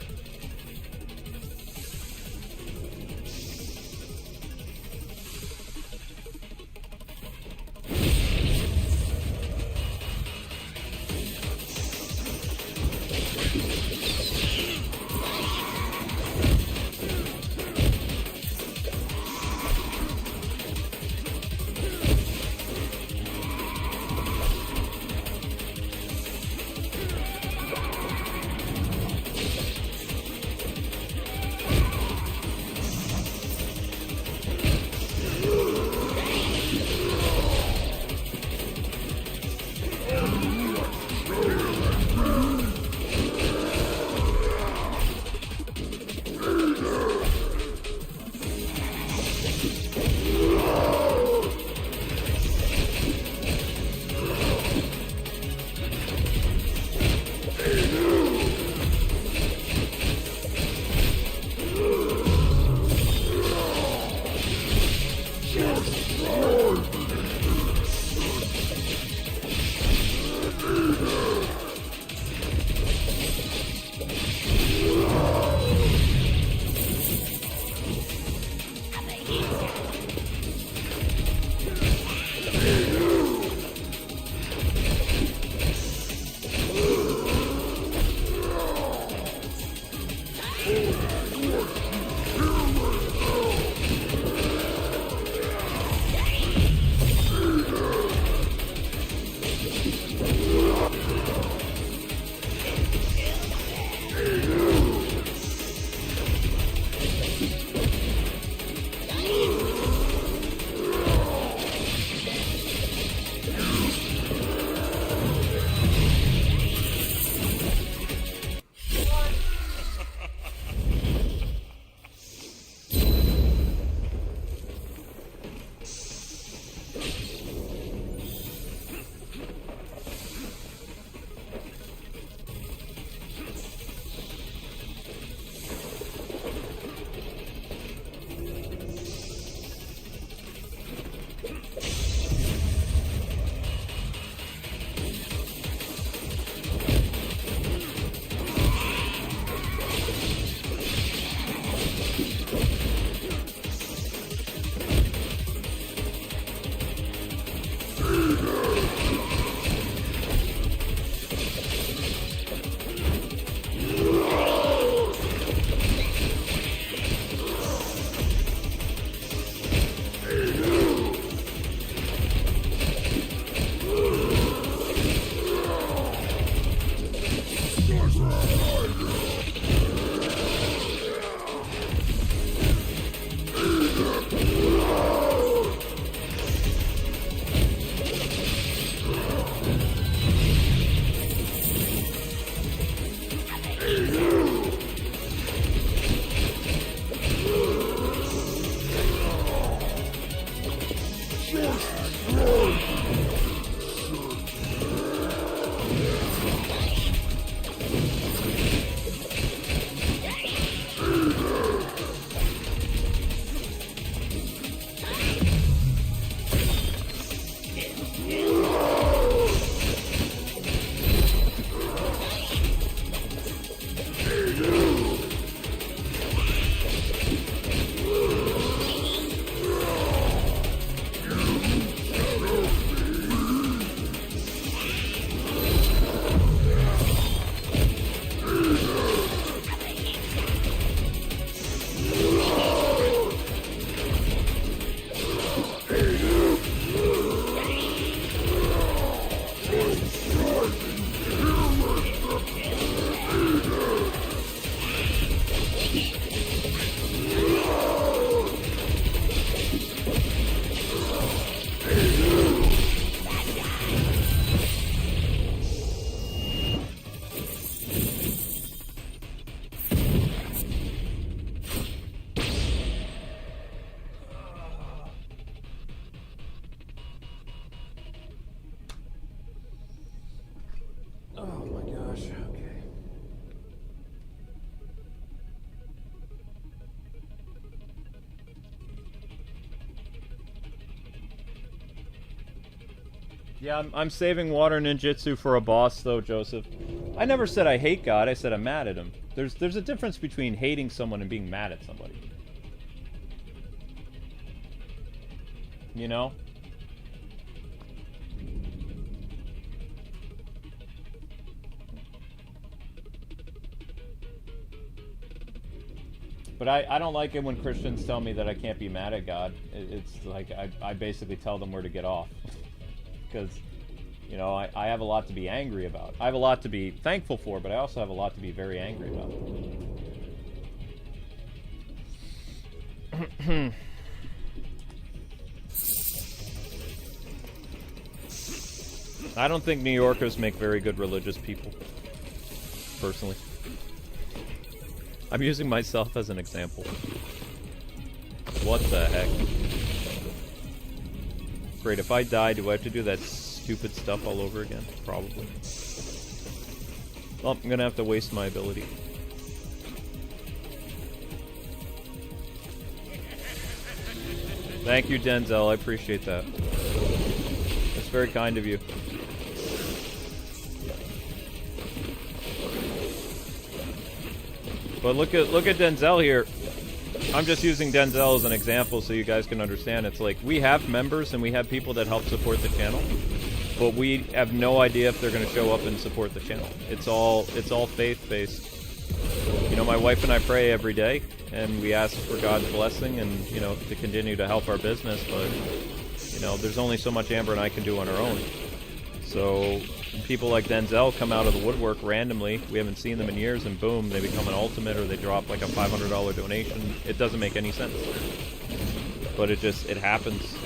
Yeah, I'm saving water ninjutsu for a boss, though, Joseph. I never said I hate God. I said I'm mad at him. There's a difference between hating someone and being mad at somebody. You know? But I don't like it when Christians tell me that I can't be mad at God. It's like I basically tell them where to get off. Because, you know, I have a lot to be angry about. I have a lot to be thankful for, but I also have a lot to be very angry about. I don't think New Yorkers make very good religious people, personally. I'm using myself as an example. What the heck? Great, if I die, do I have to do that stupid stuff all over again? Probably. Well, I'm gonna have to waste my ability. Thank you, Denzel. I appreciate that. That's very kind of you. But look at Denzel here. I'm just using Denzel as an example so you guys can understand. It's like we have members and we have people that help support the channel, but we have no idea if they're going to show up and support the channel. It's all faith-based. You know, my wife and I pray every day, and we ask for God's blessing and, you know, to continue to help our business, but, you know, there's only so much Amber and I can do on our own. So people like Denzel come out of the woodwork randomly. We haven't seen them in years, and boom, they become an ultimate, or they drop like a $500 donation. It doesn't make any sense, but it happens.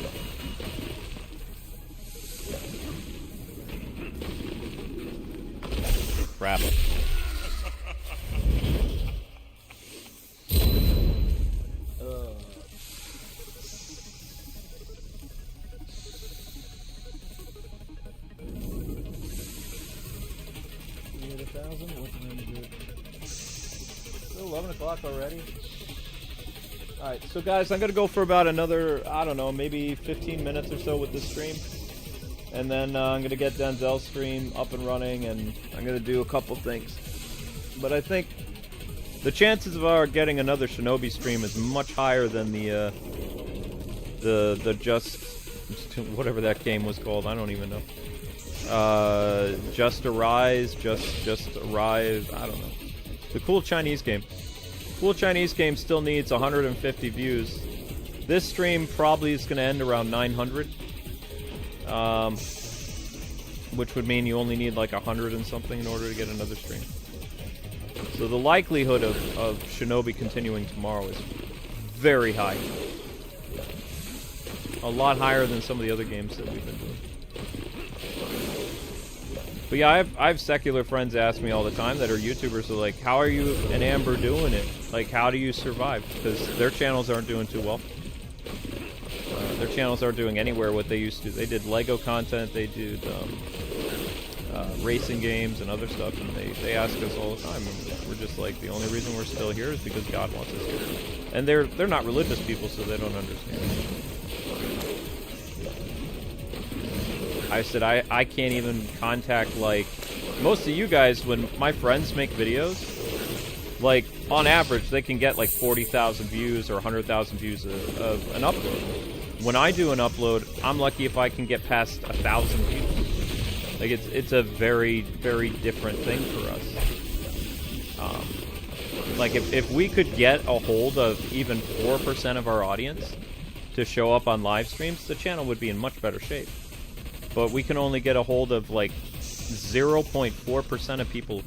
Crap. What time is it? Still 11 o'clock already? Alright, so guys, I'm gonna go for about another, I don't know, maybe 15 minutes or so with this stream. And then I'm gonna get Denzel's stream up and running, and I'm gonna do a couple things. But I think the chances of our getting another Shinobi stream is much higher than the just whatever that game was called. I don't even know. Just Arrive, I don't know. The Cool Chinese Game. Cool Chinese Game still needs 150 views. This stream probably is going to end around 900. Which would mean you only need like 100 and something in order to get another stream. So the likelihood of Shinobi continuing tomorrow is very high. A lot higher than some of the other games that we've been doing. But yeah, I have secular friends ask me all the time that are YouTubers, are like, how are you and Amber doing it? Like, how do you survive? Because their channels aren't doing too well. Their channels aren't doing anywhere what they used to. They did Lego content, they did racing games and other stuff, and they ask us all the time. And we're just like, the only reason we're still here is because God wants us here. And they're not religious people, so they don't understand. I said, I can't even contact, like, most of you guys, when my friends make videos, like, on average, they can get, like, 40,000 views or 100,000 views of an upload. When I do an upload, I'm lucky if I can get past 1,000 views. Like, it's a very, very different thing for us. Like, if we could get a hold of even 4% of our audience to show up on live streams, the channel would be in much better shape. But we can only get a hold of like 0.4% of people.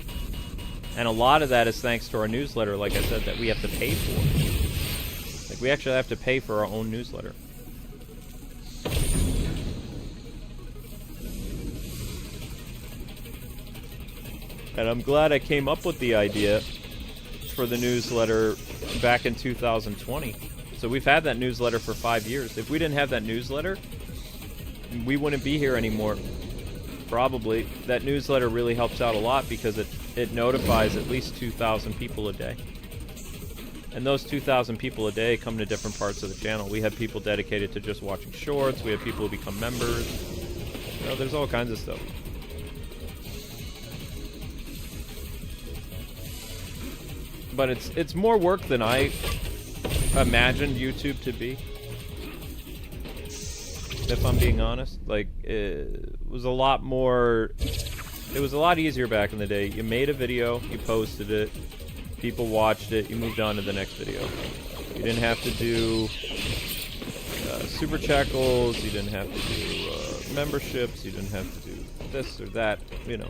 And a lot of that is thanks to our newsletter, like I said, that we have to pay for. Like, we actually have to pay for our own newsletter. And I'm glad I came up with the idea for the newsletter back in 2020. So we've had that newsletter for 5 years. If we didn't have that newsletter, we wouldn't be here anymore. Probably. That newsletter really helps out a lot because it notifies at least 2,000 people a day. And those 2,000 people a day come to different parts of the channel. We have people dedicated to just watching shorts. We have people who become members. No, there's all kinds of stuff. But it's more work than I imagined YouTube to be. If I'm being honest, like it was a lot more. It was a lot easier back in the day. You made a video, you posted it, people watched it, you moved on to the next video. You didn't have to do super checkles, you didn't have to do memberships, you didn't have to do this or that, you know.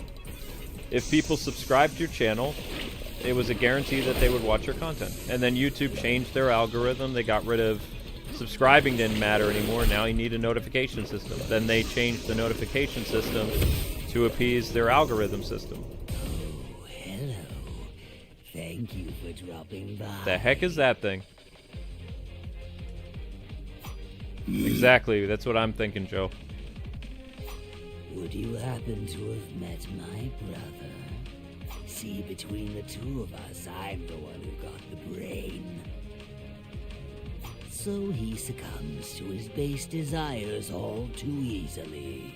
If people subscribed to your channel, it was a guarantee that they would watch your content. And then YouTube changed their algorithm, they got rid of subscribing didn't matter anymore, now you need a notification system. Then they changed the notification system to appease their algorithm system. Oh, hello. Thank you for dropping by. The heck is that thing? Exactly, that's what I'm thinking, Joe. Would you happen to have met my brother? See, between the two of us, I'm the one who got the brain. So he succumbs to his base desires all too easily.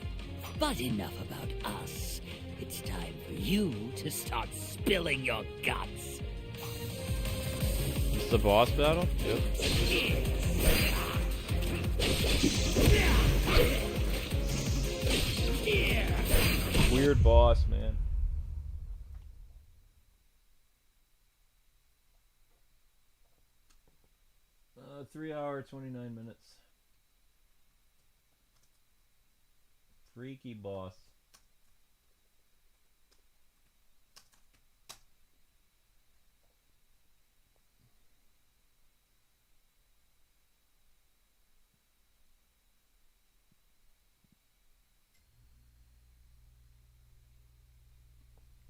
But enough about us. It's time for you to start spilling your guts. It's the boss battle? Yep. Weird boss, man. Uh, 3 hour, 29 minutes. Freaky boss.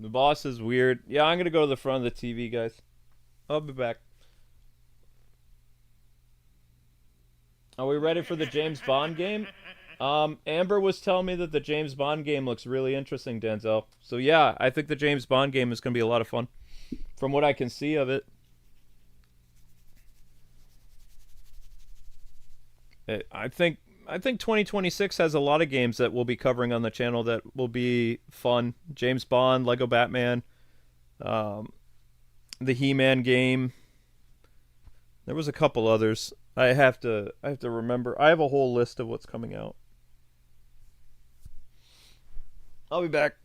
The boss is weird. Yeah, I'm gonna go to the front of the TV, guys. I'll be back. Are we ready for the James Bond game? Amber was telling me that the James Bond game looks really interesting, Denzel. So yeah, I think the James Bond game is gonna be a lot of fun. From what I can see of it. I think 2026 has a lot of games that we'll be covering on the channel that will be fun. James Bond, Lego Batman, the He-Man game. There was a couple others. I have to remember. I have a whole list of what's coming out. I'll be back.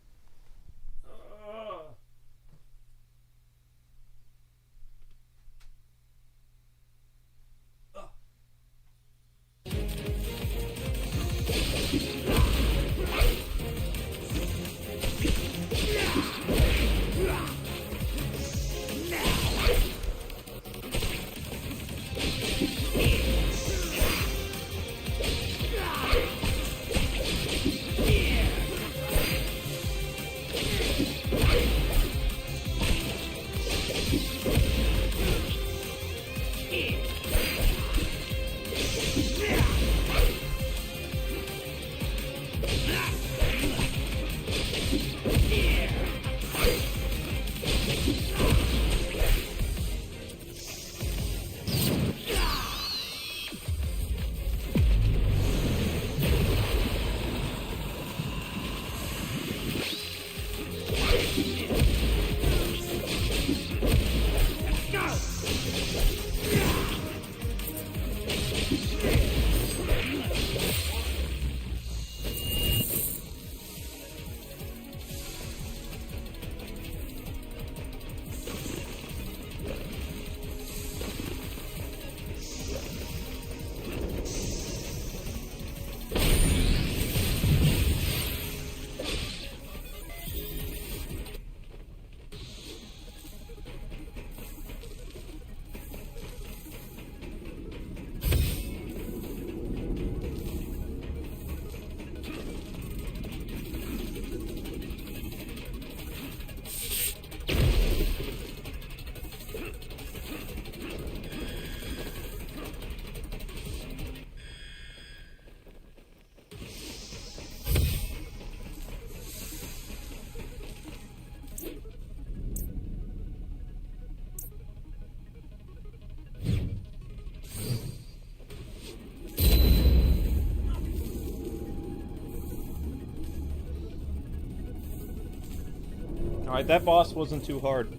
Alright, that boss wasn't too hard.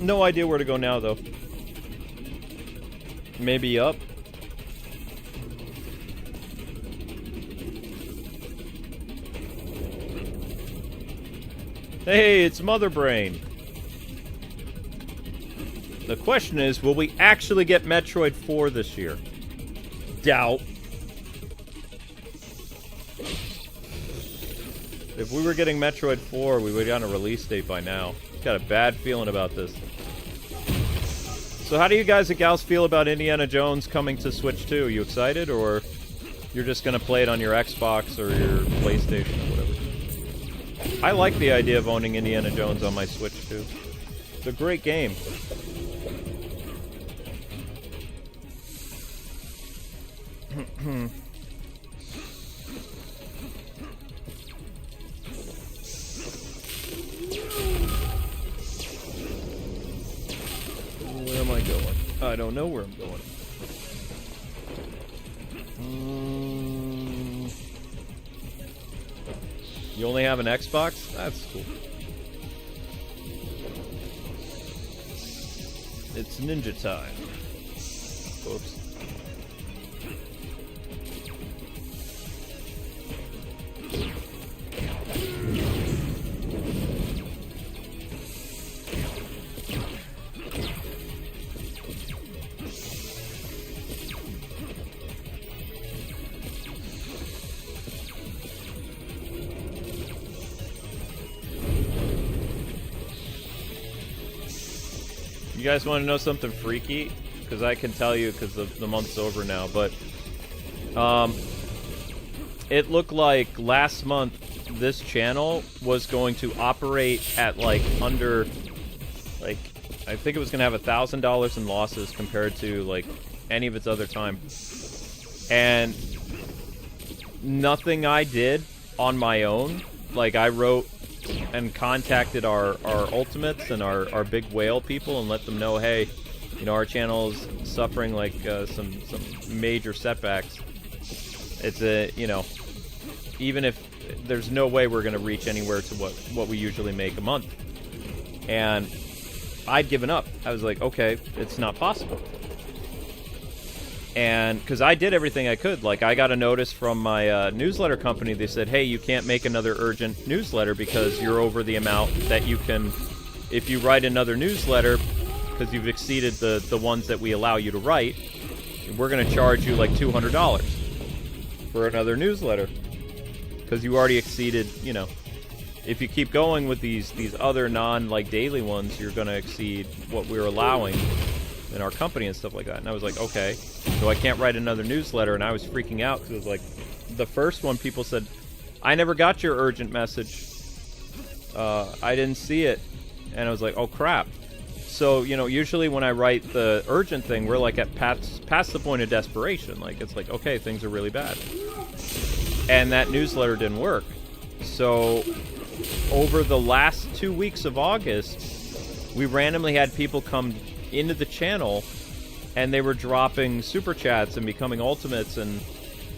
No idea where to go now, though. Maybe up? Hey, it's Mother Brain. The question is, will we actually get Metroid 4 this year? Doubt. If we were getting Metroid 4, we would have gotten a release date by now. Got a bad feeling about this. So how do you guys and gals feel about Indiana Jones coming to Switch 2? You excited, or you're just gonna play it on your Xbox or your PlayStation or whatever? I like the idea of owning Indiana Jones on my Switch 2. It's a great game. Where am I going? I don't know where I'm going. You only have an Xbox? That's cool. It's ninja time. Oops. You guys want to know something freaky? Because I can tell you because the month's over now, but it looked like last month this channel was going to operate at like under, like, I think it was going to have $1,000 in losses compared to like any of its other time. And nothing I did on my own, like I wrote and contacted our ultimates and our big whale people and let them know, hey, you know, our channel's suffering like some major setbacks. It's a, you know, even if there's no way we're gonna reach anywhere to what we usually make a month. And I'd given up. I was like, okay, it's not possible. And because I did everything I could, like I got a notice from my newsletter company. They said, hey, you can't make another urgent newsletter because you're over the amount that you can, if you write another newsletter, because you've exceeded the ones that we allow you to write, we're going to charge you like $200 for another newsletter because you already exceeded, you know, if you keep going with these other like daily ones, you're going to exceed what we're allowing in our company and stuff like that. And I was like, okay, so I can't write another newsletter. And I was freaking out because it was like the first one, people said, I never got your urgent message. I didn't see it. And I was like, oh crap. So, you know, usually when I write the urgent thing, we're like at past the point of desperation. Like, it's like, okay, things are really bad. And that newsletter didn't work. So over the last 2 weeks of August, we randomly had people come into the channel and they were dropping super chats and becoming ultimates, and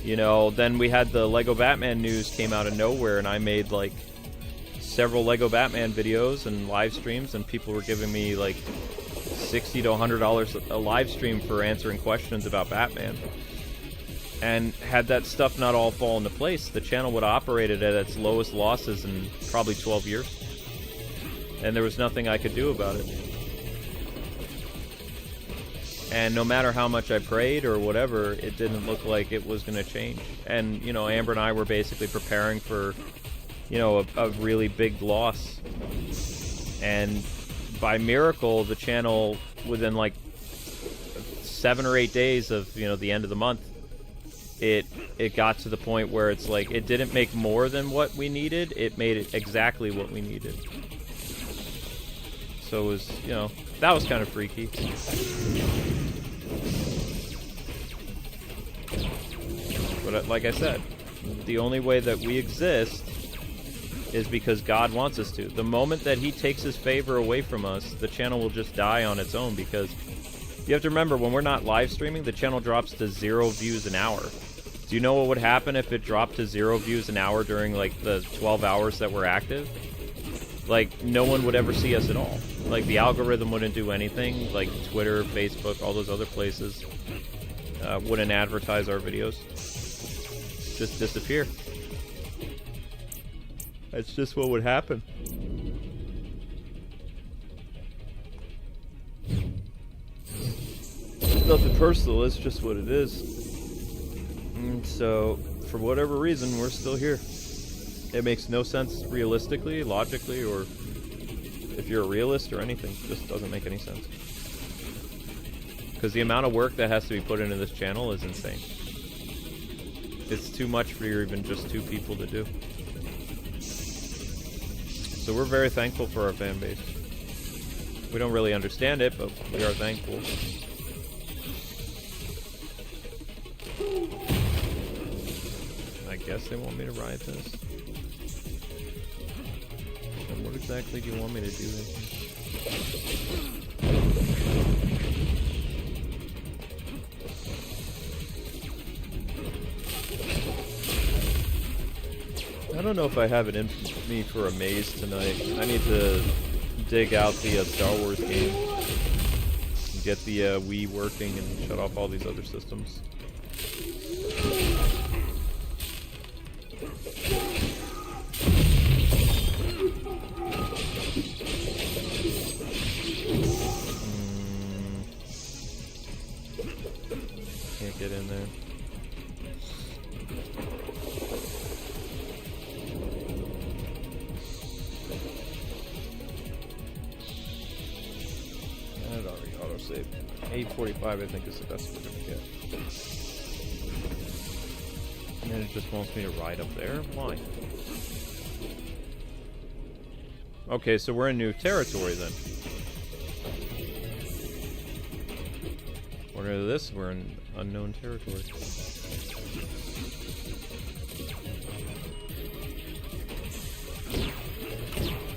you know, then we had the Lego Batman news came out of nowhere, and I made like several Lego Batman videos and live streams, and people were giving me like $60 to $100 a live stream for answering questions about Batman. And had that stuff not all fall into place, the channel would have operated at its lowest losses in probably 12 years. And there was nothing I could do about it. And no matter how much I prayed or whatever, it didn't look like it was going to change. And, you know, Amber and I were basically preparing for, you know, a really big loss. And by miracle, the channel, within like 7 or 8 days of, you know, the end of the month, it got to the point where it's like, it didn't make more than what we needed, it made it exactly what we needed. So it was, you know, that was kind of freaky. But like I said, the only way that we exist is because God wants us to. The moment that he takes his favor away from us, the channel will just die on its own, because you have to remember, when we're not live streaming, the channel drops to 0 views an hour. Do you know what would happen if it dropped to 0 views an hour during like the 12 hours that we're active? like, no one would ever see us at all. Like, the algorithm wouldn't do anything. Like, Twitter, Facebook, all those other places wouldn't advertise our videos. Just disappear. That's just what would happen. Nothing personal, it's just what it is. And so, for whatever reason, we're still here. It makes no sense realistically, logically, or if you're a realist or anything. It just doesn't make any sense. Because the amount of work that has to be put into this channel is insane. It's too much for even just 2 people to do. So we're very thankful for our fan base. We don't really understand it, but we are thankful. I guess they want me to ride this. And what exactly do you want me to do then? I don't know if I have it in me for a maze tonight. I need to dig out the Star Wars game. And get the Wii working and shut off all these other systems. Can't get in there. I'd already autosave. 845 I think is the best we're gonna get. And then it just wants me to ride up there? Why? Okay, so we're in new territory then. According to this, we're in unknown territory.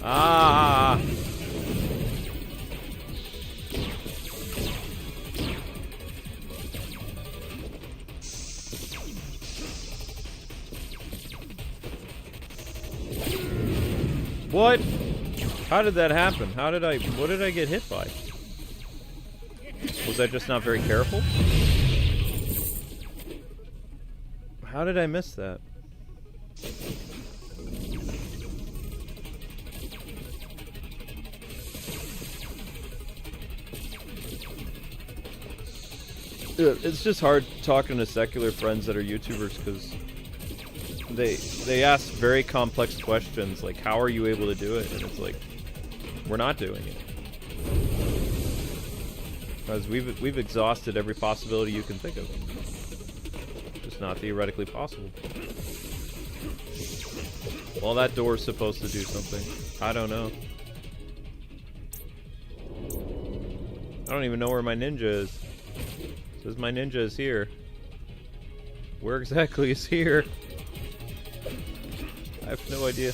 Ah! What? How did that happen? What did I get hit by? Was I just not very careful? How did I miss that? It's just hard talking to secular friends that are YouTubers because they ask very complex questions like, how are you able to do it? And it's like, we're not doing it. Because we've exhausted every possibility you can think of. Just not theoretically possible. Well, that door's supposed to do something. I don't know. I don't even know where my ninja is. It says my ninja is here. Where exactly is here? I have no idea.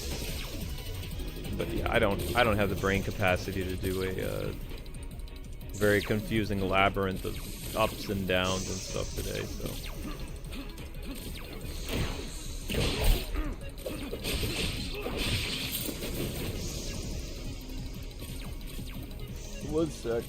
But yeah, I don't have the brain capacity to do a very confusing labyrinth of ups and downs and stuff today, so. One sec.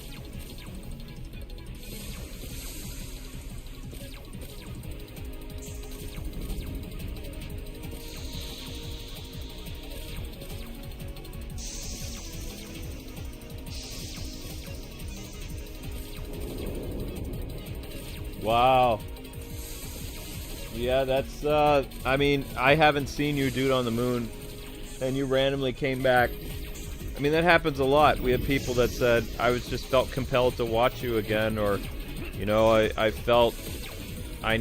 Wow. Yeah, that's, I mean, I haven't seen you, dude, on the moon, and you randomly came back. I mean, that happens a lot. We have people that said, just felt compelled to watch you again, or, you know, I felt you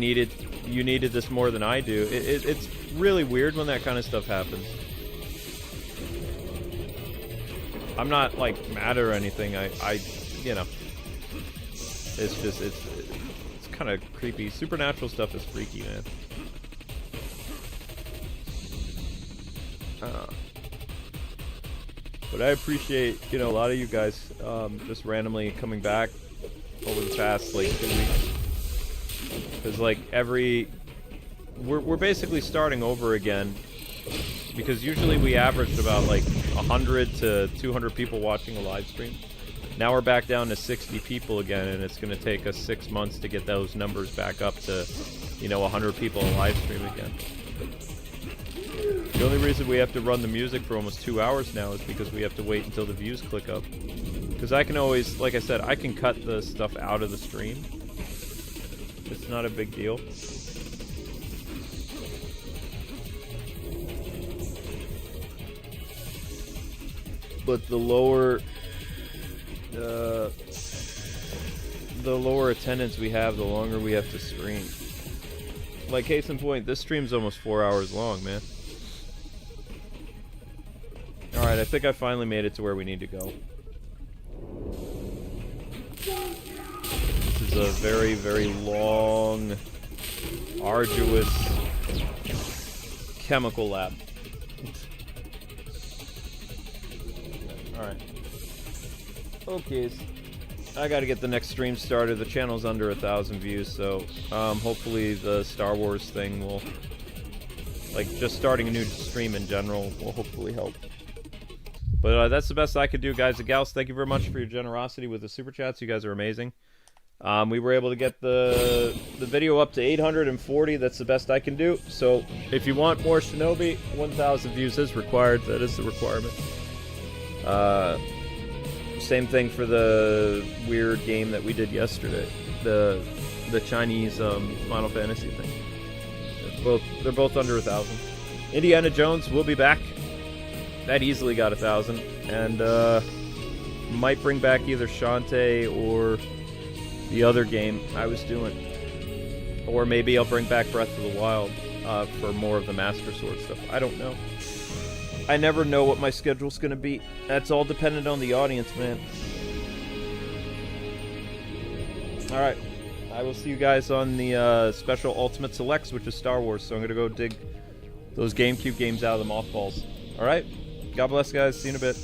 needed this more than I do. It's really weird when that kind of stuff happens. I'm not, like, mad or anything. You know, it's just, it's kind of creepy. Supernatural stuff is freaky, man. But I appreciate, you know, a lot of you guys just randomly coming back over the past, like, 2 weeks. Because, like, we're basically starting over again because usually we averaged about like 100 to 200 people watching a live stream. Now we're back down to 60 people again, and it's going to take us 6 months to get those numbers back up to, you know, 100 people a live stream again. The only reason we have to run the music for almost 2 hours now is because we have to wait until the views click up. Because I can always, like I said, I can cut the stuff out of the stream. It's not a big deal. But the lower attendance we have, the longer we have to stream. Like, case in point, this stream's almost 4 hours long, man. Alright, I think I finally made it to where we need to go. This is a very, very long, arduous chemical lab. Alright. Okay, I gotta get the next stream started. The channel's under 1,000 views, so hopefully the Star Wars thing will, like, just starting a new stream in general will hopefully help. But that's the best I could do, guys and gals. Thank you very much for your generosity with the super chats. You guys are amazing. We were able to get the video up to 840. That's the best I can do. So if you want more Shinobi, 1,000 views is required. That is the requirement. Same thing for the weird game that we did yesterday, the Chinese Final Fantasy thing. They're both under 1,000. Indiana Jones will be back. That easily got 1,000, and might bring back either Shantae or the other game I was doing, or maybe I'll bring back Breath of the Wild for more of the Master Sword stuff. I don't know. I never know what my schedule's gonna be. That's all dependent on the audience, man. Alright. I will see you guys on the special Ultimate Selects, which is Star Wars, so I'm gonna go dig those GameCube games out of the mothballs. Alright? God bless, guys. See you in a bit.